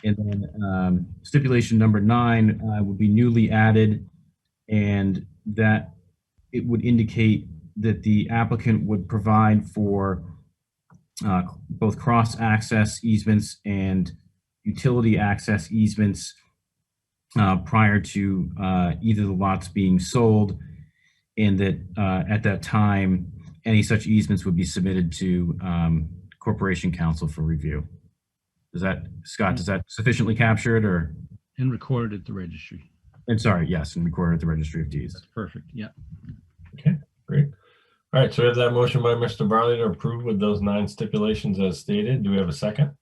And then stipulation number 9 would be newly added, and that it would indicate that the applicant would provide for both cross-access easements and utility access easements prior to either the lots being sold, and that at that time, any such easements would be submitted to Corporation Council for review. Does that, Scott, does that sufficiently capture it, or? And recorded at the registry. And sorry, yes, and recorded at the Registry of Deeds. That's perfect. Yeah. Okay, great. All right, so we have that motion by Mr. Barley to approve with those 9 stipulations as stated. Do we have a second?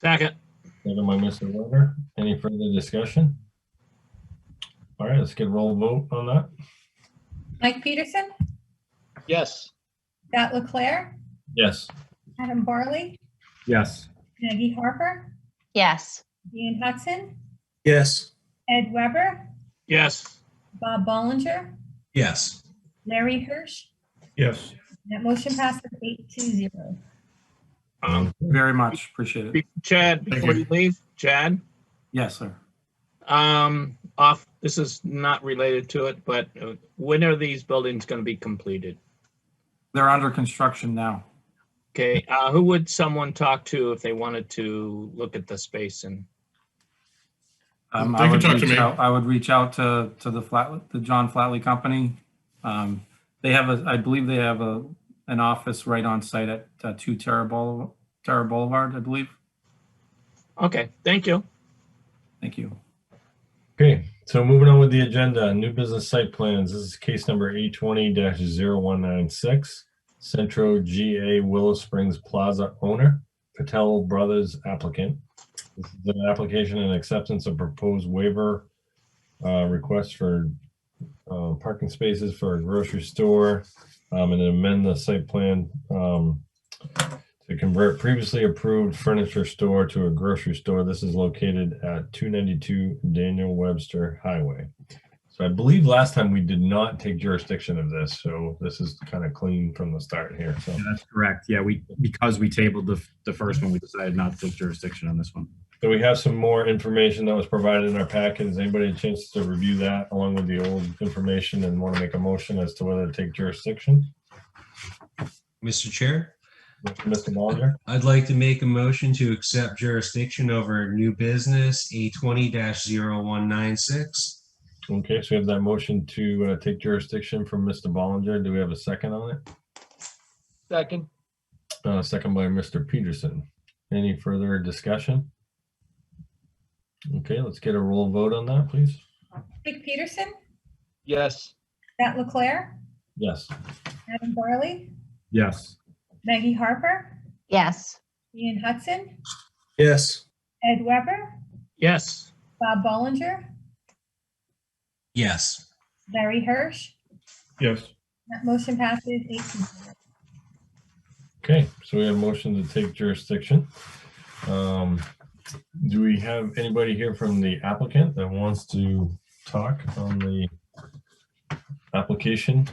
Second. Second by Mr. Weber. Any further discussion? All right, let's get a roll vote on that. Mike Peterson, Yes. Scott Leclaire, Yes. Adam Barley, Yes. Maggie Harper, Yes. Dan Hudson, Yes. Ed Weber, Yes. Bob Ballinger, Yes. Larry Hirsch. Yes. That motion passes 8-0. Very much appreciate it. Chad, before you leave, Chad, Yes, sir. this is not related to it, but when are these buildings going to be completed? They're under construction now. Okay, who would someone talk to if they wanted to look at the space? And I would reach out. I would reach out to the John Flatley Company. They have I believe they have an office right on site at 2 Terra Boulevard, I believe. Okay, thank you. Thank you. Okay, so moving on with the agenda, new business site plans. This is case number 820-0196. Centro GA Willow Springs Plaza owner, Patel Brothers applicant. This is an application and acceptance of proposed waiver request for parking spaces for a grocery store, and amend the site plan to convert previously approved furniture store to a grocery store. This is located at 292 Daniel Webster Highway. So I believe last time we did not take jurisdiction of this, so this is kind of clean from the start here. So Yeah, that's correct. Yeah, because we tabled the first one, we decided not to take jurisdiction on this one. So we have some more information that was provided in our packet. Has anybody a chance to review that along with the old information and want to make a motion as to whether to take jurisdiction? Mr. Chair, Mr. Ballinger? I'd like to make a motion to accept jurisdiction over new business 820-0196. Okay, so we have that motion to take jurisdiction from Mr. Ballinger. Do we have a second on it? Second. Second by Mr. Peterson. Any further discussion? Okay, let's get a roll vote on that, please. Mike Peterson, Yes. Scott Leclaire, Yes. Adam Barley, Yes. Maggie Harper, Yes. Ian Hudson, Yes. Ed Weber, Yes. Bob Ballinger, Yes. Larry Hirsch. Yes. That motion passes 8-0. Okay, so we have a motion to take jurisdiction. Do we have anybody here from the applicant that wants to talk on the application?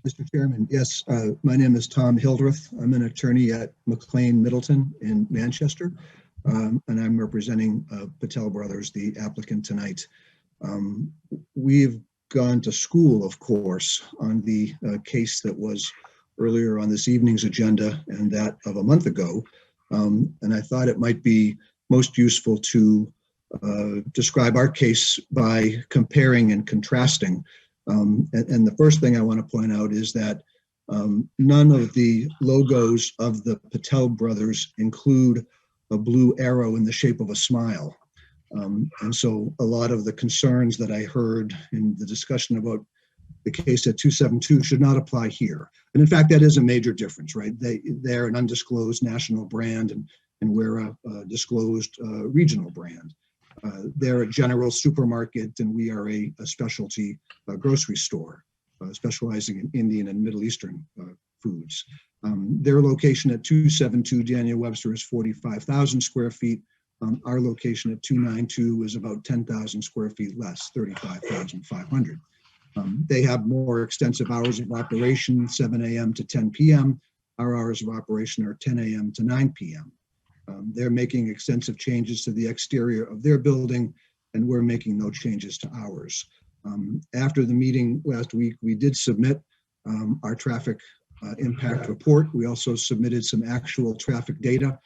Mr. Chairman, yes, my name is Tom Hildreth. I'm an attorney at McLean Middleton in Manchester, and I'm representing Patel Brothers, the applicant tonight. We've gone to school, of course, on the case that was earlier on this evening's agenda and that of a month ago, and I thought it might be most useful to describe our case by comparing and contrasting. And the first thing I want to point out is that none of the logos of the Patel brothers include a blue arrow in the shape of a smile. And so a lot of the concerns that I heard in the discussion about the case at 272 should not apply here. And in fact, that is a major difference, right? They're an undisclosed national brand and we're a disclosed regional brand. They're a general supermarket and we are a specialty grocery store. specializing in Indian and Middle Eastern foods. Their location at 272 Daniel Webster is 45,000 square feet. Our location at 292 is about 10,000 square feet less, 35,500. They have more extensive hours of operation, 7 a.m. to 10 p.m. Our hours of operation are 10 a.m. to 9 p.m. They're making extensive changes to the exterior of their building, and we're making no changes to ours. After the meeting last week, we did submit our traffic impact report. We also submitted some actual traffic data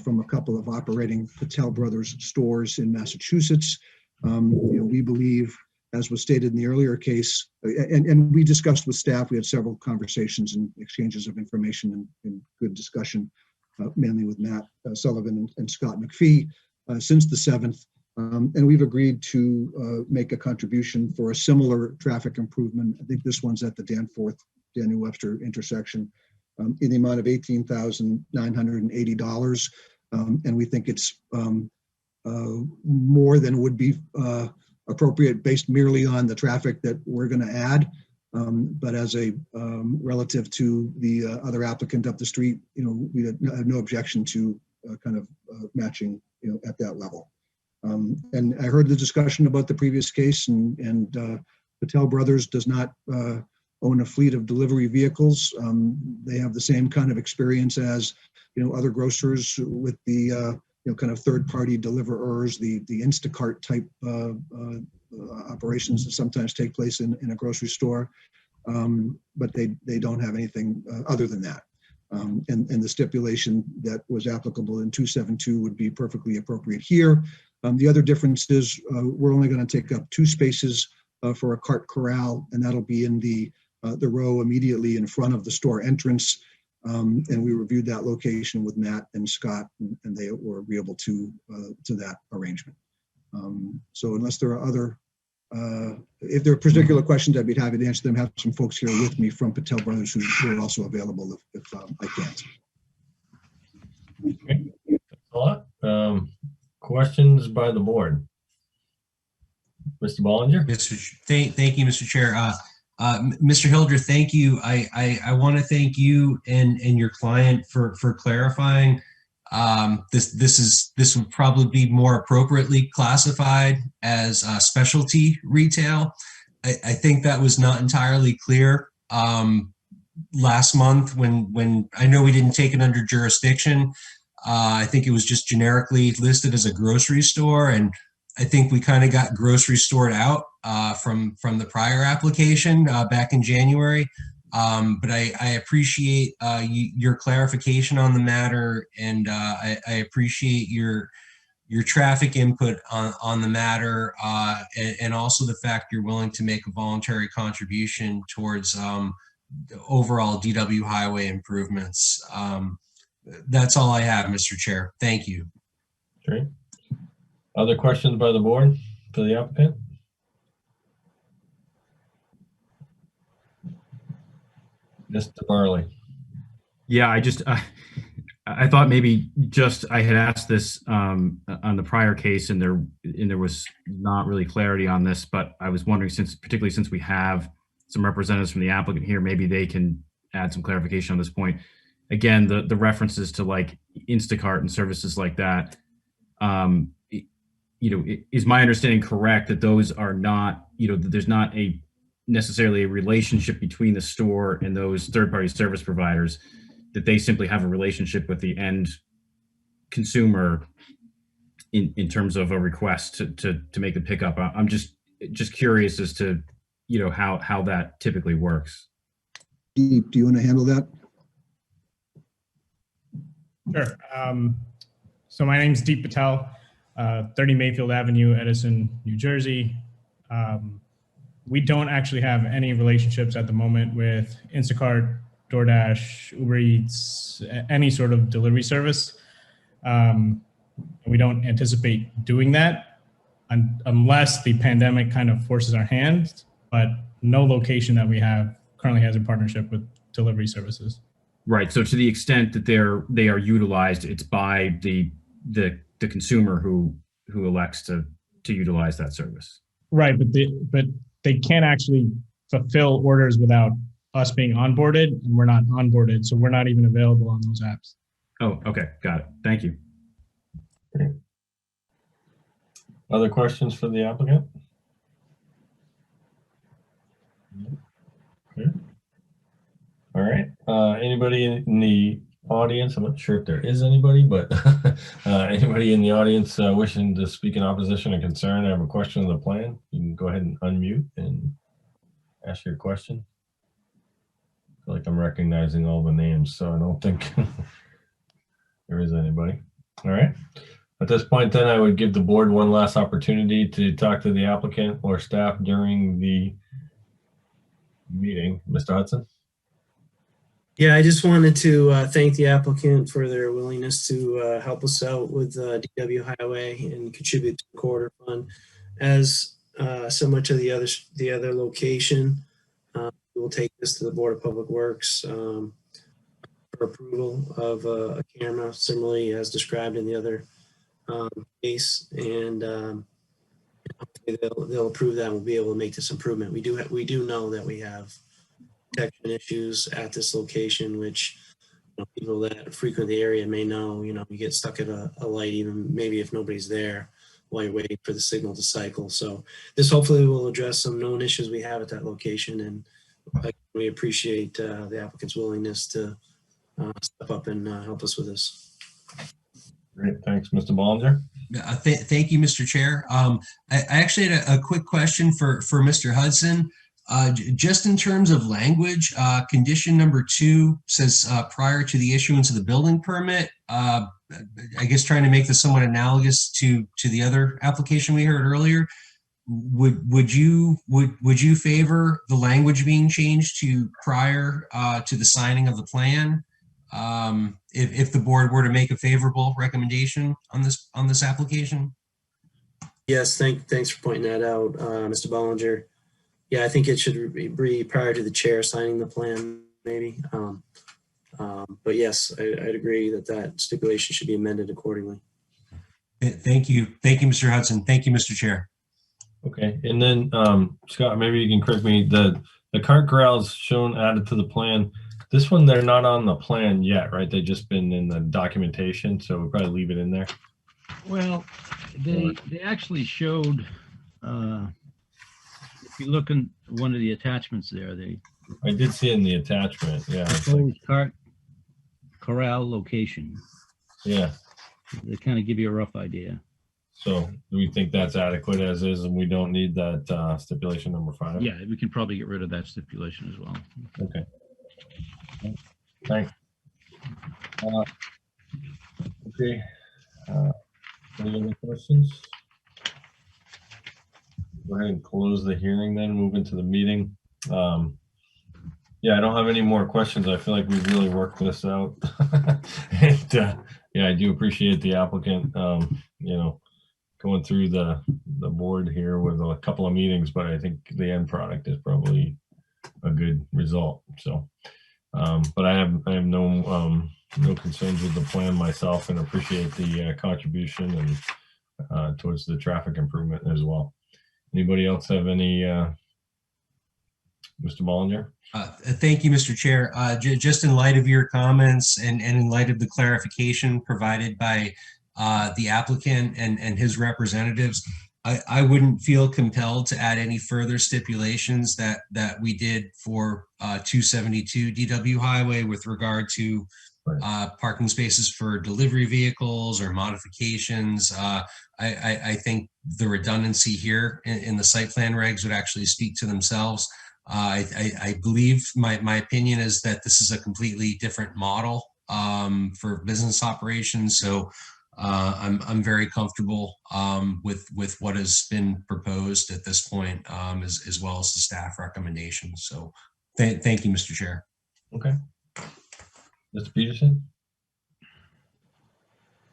from a couple of operating Patel Brothers stores in Massachusetts. We believe, as was stated in the earlier case, and we discussed with staff, we had several conversations and exchanges of information and good discussion, mainly with Matt Sullivan and Scott McPhee since the 7th. And we've agreed to make a contribution for a similar traffic improvement. I think this one's at the Danforth Daniel Webster intersection in the amount of $18,980. And we think it's more than would be appropriate based merely on the traffic that we're going to add. But as a relative to the other applicant up the street, we have no objection to kind of matching, at that level. And I heard the discussion about the previous case, and Patel Brothers does not own a fleet of delivery vehicles. They have the same kind of experience as other grocers with the kind of third-party deliverers, the Instacart type operations that sometimes take place in a grocery store, but they don't have anything other than that. And the stipulation that was applicable in 272 would be perfectly appropriate here. The other difference is we're only going to take up 2 spaces for a cart corral, and that'll be in the row immediately in front of the store entrance. And we reviewed that location with Matt and Scott, and they were agreeable to that arrangement. So unless there are other, if there are particular questions, I'd be happy to answer them. I have some folks here with me from Patel Brothers who are also available if I can't. Okay. Thanks a lot. Questions by the board? Mr. Bollinger? Thank you, Mr. Chair. Mr. Hilder, thank you. I want to thank you and your client for clarifying. This would probably be more appropriately classified as specialty retail. I think that was not entirely clear last month when I know we didn't take it under jurisdiction. I think it was just generically listed as a grocery store, and I think we kind of got grocery stored out from the prior application back in January. But I appreciate your clarification on the matter, and I appreciate your traffic input on the matter, and also the fact you're willing to make a voluntary contribution towards the overall DW highway improvements. That's all I have, Mr. Chair. Thank you. Great. Other questions by the board for the applicant? Mr. Barley. Yeah, I thought maybe I had asked this on the prior case, and there was not really clarity on this, but I was wondering, particularly since we have some representatives from the applicant here, maybe they can add some clarification on this point. Again, the references to like Instacart and services like that, is my understanding correct that those are not, that there's not necessarily a relationship between the store and those third-party service providers, that they simply have a relationship with the end consumer in terms of a request to make the pickup? I'm just curious as to, how that typically works. Deep, do you want to handle that? Sure. So my name's Deep Patel, 30 Mayfield Avenue, Edison, New Jersey. We don't actually have any relationships at the moment with Instacart, DoorDash, Uber Eats, any sort of delivery service. We don't anticipate doing that unless the pandemic kind of forces our hand, but no location that we have currently has a partnership with delivery services. Right. So to the extent that they are utilized, it's by the consumer who elects to utilize that service. Right, but they can't actually fulfill orders without us being onboarded, and we're not onboarded, so we're not even available on those apps. Oh, okay, got it. Thank you. Other questions for the applicant? Okay. All right. Anybody in the audience? I'm not sure if there is anybody, but anybody in the audience wishing to speak in opposition or concern, I have a question of the plan. You can go ahead and unmute and ask your question. I feel like I'm recognizing all the names, so I don't think there is anybody. All right. At this point, then, I would give the board one last opportunity to talk to the applicant or staff during the meeting. Mr. Hudson? Yeah, I just wanted to thank the applicant for their willingness to help us out with DW Highway and contribute to the corridor fund. As similar to the other location, we will take this to the Board of Public Works for approval of a camera, similarly as described in the other case, and hopefully they'll approve that and we'll be able to make this improvement. We do know that we have protection issues at this location, which people that frequent the area may know. You get stuck at a light, even maybe if nobody's there, while you're waiting for the signal to cycle. So this hopefully will address some known issues we have at that location, and we appreciate the applicant's willingness to step up and help us with this. Great, thanks, Mr. Bollinger. Thank you, Mr. Chair. I actually had a quick question for Mr. Hudson. Just in terms of language, condition number 2 says prior to the issuance of the building permit. I guess trying to make this somewhat analogous to the other application we heard earlier. Would you favor the language being changed to prior to the signing of the plan? If the board were to make a favorable recommendation on this application? Yes, thanks for pointing that out, Mr. Bollinger. Yeah, I think it should be prior to the chair signing the plan, maybe. But yes, I'd agree that stipulation should be amended accordingly. Thank you, Mr. Hudson. Thank you, Mr. Chair. Okay, and then Scott, maybe you can correct me. The cart corrals shown added to the plan. This one, they're not on the plan yet, right? They've just been in the documentation, so we'll probably leave it in there. Well, they actually showed, if you look in one of the attachments there, I did see in the attachment, yeah. Proposed cart corral location. Yeah. They kind of give you a rough idea. So do we think that's adequate as is, and we don't need that stipulation number 5? Yeah, we can probably get rid of that stipulation as well. Okay. Thanks. Okay. Any other questions? Go ahead and close the hearing then, move into the meeting. Yeah, I don't have any more questions. I feel like we've really worked this out. And, yeah, I do appreciate the applicant, going through the board here with a couple of meetings, but I think the end product is probably a good result. So, but I have no concerns with the plan myself, and appreciate the contribution and towards the traffic improvement as well. Anybody else have any, Mr. Bollinger? Thank you, Mr. Chair. Just in light of your comments and in light of the clarification provided by the applicant and his representatives, I wouldn't feel compelled to add any further stipulations that we did for 272 DW Highway with regard to parking spaces for delivery vehicles or modifications. I think the redundancy here in the site plan regs would actually speak to themselves. I believe my opinion is that this is a completely different model for business operations. So I'm very comfortable with what has been proposed at this point, as well as the staff recommendations. So thank you, Mr. Chair. Okay. Mr. Peterson?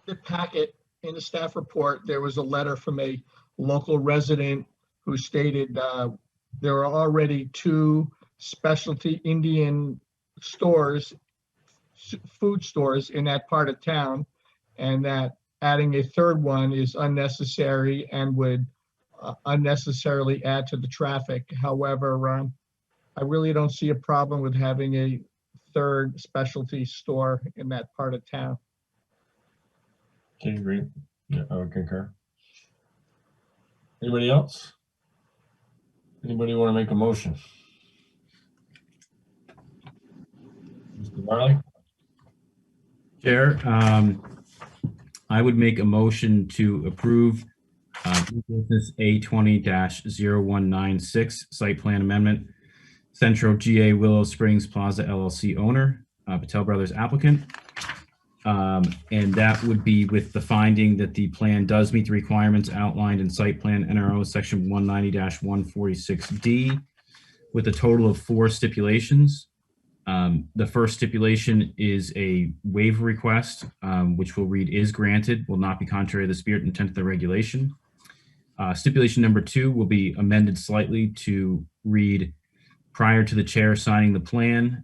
The packet in the staff report, there was a letter from a local resident who stated there are already 2 specialty Indian stores, food stores in that part of town, and that adding a 3rd one is unnecessary and would unnecessarily add to the traffic. However, I really don't see a problem with having a third specialty store in that part of town. Okay, great. Yeah, I would concur. Anybody else? Anybody want to make a motion? Mr. Barley? Chair, I would make a motion to approve new business A20-0196 site plan amendment. Central GA Willow Springs Plaza LLC owner, Patel Brothers applicant. And that would be with the finding that the plan does meet the requirements outlined in site plan NRO section 190-146D with a total of 4 stipulations. The first stipulation is a waiver request, which will read is granted, will not be contrary to the spirit and intent of the regulation. Stipulation number 2 will be amended slightly to read prior to the chair signing the plan,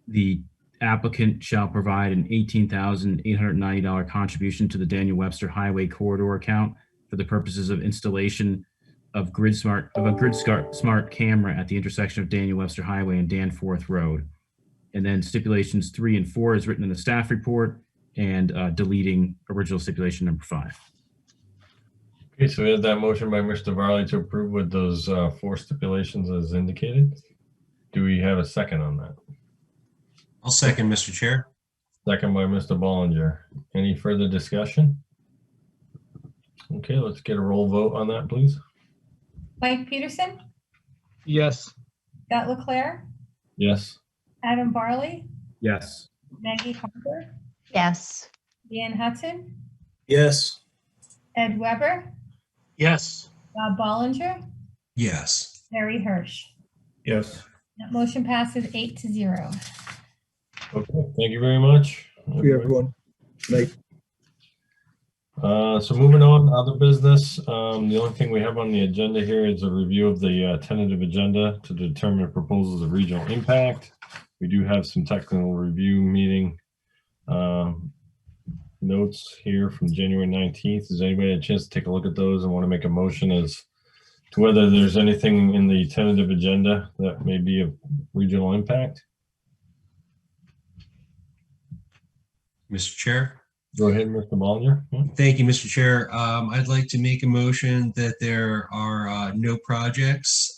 the applicant shall provide an $18,890 contribution to the Daniel Webster Highway Corridor account for the purposes of installation of a grid smart camera at the intersection of Daniel Webster Highway and Danforth Road. And then stipulations 3 and 4 is written in the staff report, and deleting original stipulation number 5. Okay, so we have that motion by Mr. Varley to approve with those 4 stipulations as indicated. Do we have a second on that? I'll second, Mr. Chair. Second by Mr. Ballinger. Any further discussion? Okay, let's get a roll vote on that, please. Mike Peterson, Yes. Scott Leclaire, Yes. Adam Barley, Yes. Maggie Harper, Yes. Dan Hudson, Yes. Ed Weber, Yes. Bob Ballinger, Yes. Larry Hirsch. Yes. That motion passes 8-0. Okay, thank you very much. Thank you, everyone. Night. So moving on, other business. The only thing we have on the agenda here is a review of the tentative agenda to determine proposals of regional impact. We do have some technical review meeting notes here from January 19th. Does anybody have a chance to take a look at those and want to make a motion as to whether there's anything in the tentative agenda that may be of regional impact? Mr. Chair. Go ahead, Mr. Ballinger. Yeah. Thank you, Mr. Chair. I'd like to make a motion that there are no projects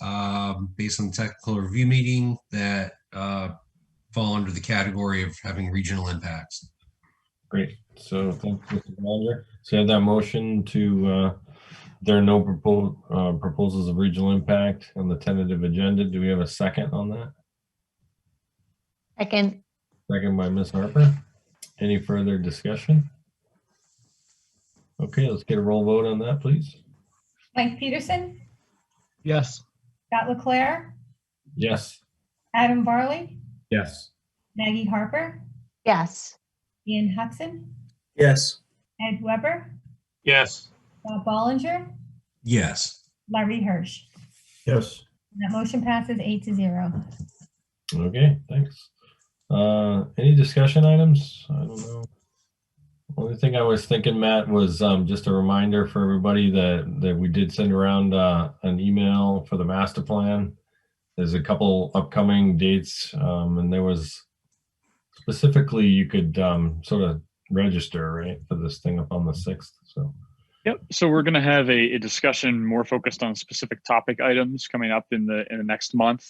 based on the technical review meeting that fall under the category of having regional impacts. Great. So thank you, Mr. Ballinger. So you have that motion to, there are no proposals of regional impact on the tentative agenda. Do we have a second on that? Second. Second by Ms. Harper. Any further discussion? Okay, let's get a roll vote on that, please. Mike Peterson, Yes. Scott Leclaire, Yes. Adam Barley, Yes. Maggie Harper, Yes. Ian Hudson, Yes. Ed Weber, Yes. Bob Ballinger, Yes. Larry Hirsch. Yes. That motion passes 8-0. Okay, thanks. Any discussion items? I don't know. Only thing I was thinking, Matt, was just a reminder for everybody that we did send around an email for the master plan. There's a couple upcoming dates, and there was specifically you could sort of register, right, for this thing up on the 6th. So. Yep. So we're going to have a discussion more focused on specific topic items coming up in the next month.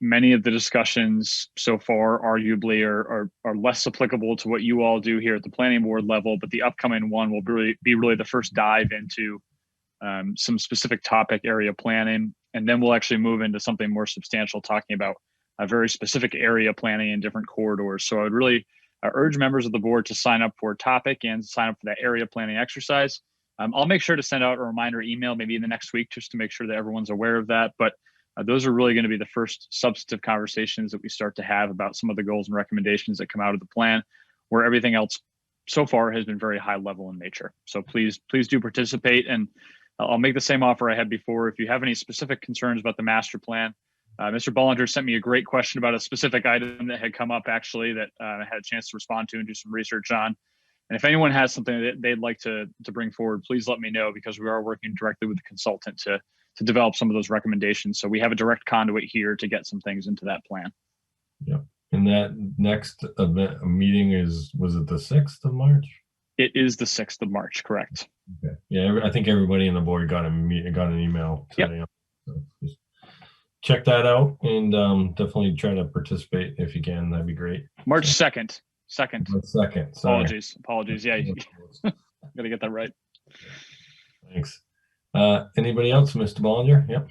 Many of the discussions so far arguably are less applicable to what you all do here at the planning board level, but the upcoming one will be really the first dive into some specific topic area planning. And then we'll actually move into something more substantial, talking about a very specific area planning in different corridors. So I would really urge members of the board to sign up for a topic and sign up for that area planning exercise. I'll make sure to send out a reminder email maybe in the next week just to make sure that everyone's aware of that. But those are really going to be the first substantive conversations that we start to have about some of the goals and recommendations that come out of the plan, where everything else so far has been very high level in nature. So please do participate. And I'll make the same offer I had before. If you have any specific concerns about the master plan, Mr. Ballinger sent me a great question about a specific item that had come up actually that I had a chance to respond to and do some research on. And if anyone has something that they'd like to bring forward, please let me know, because we are working directly with the consultant to to develop some of those recommendations. So we have a direct conduit here to get some things into that plan. Yep. And that next event meeting was it the 6th of March? It is the 6th of March, correct? Okay. Yeah, I think everybody on the board got an email today. So just check that out and definitely try to participate if you can. That'd be great. March 2nd. Second. March 2nd. Sorry. Apologies. Yeah, gotta get that right. Thanks. Anybody else, Mr. Bollinger? Yep.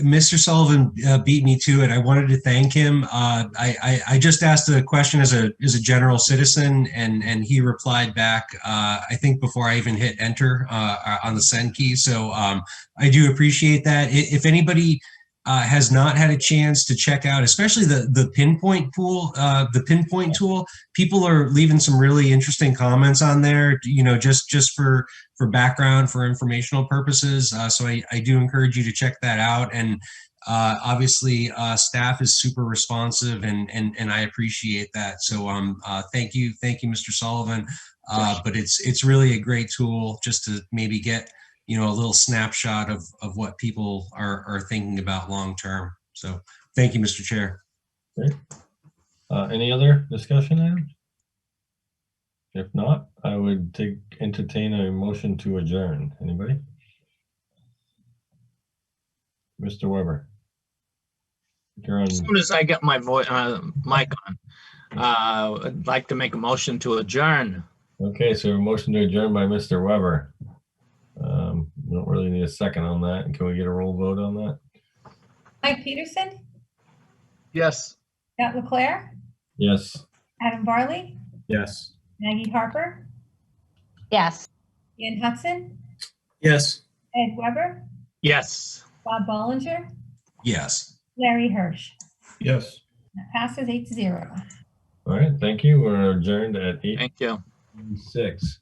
Mr. Sullivan beat me to it. I wanted to thank him. I just asked a question as a general citizen, and he replied back. I think before I even hit enter on the send key. So I do appreciate that. If anybody has not had a chance to check out, especially the pinpoint tool, people are leaving some really interesting comments on there. You know, just for background, for informational purposes. So I do encourage you to check that out. And obviously, staff is super responsive, and I appreciate that. So thank you, Mr. Sullivan. But it's really a great tool just to maybe get a little snapshot of what people are thinking about long term. So thank you, Mr. Chair. Great. Any other discussion items? If not, I would entertain a motion to adjourn. Anybody? Mr. Weber. As soon as I get my mic on, I'd like to make a motion to adjourn. Okay, so a motion to adjourn by Mr. Weber. We don't really need a second on that. Can we get a roll vote on that? Mike Peterson, Yes. Matt Leclerc, Yes. Adam Varley, Yes. Maggie Harper, Yes. Ian Hudson, Yes. Ed Weber, Yes. Bob Bollinger, Yes. Larry Hirsch. Yes. That passes 8-0. All right, thank you. We're adjourned at Thank you. 8:06.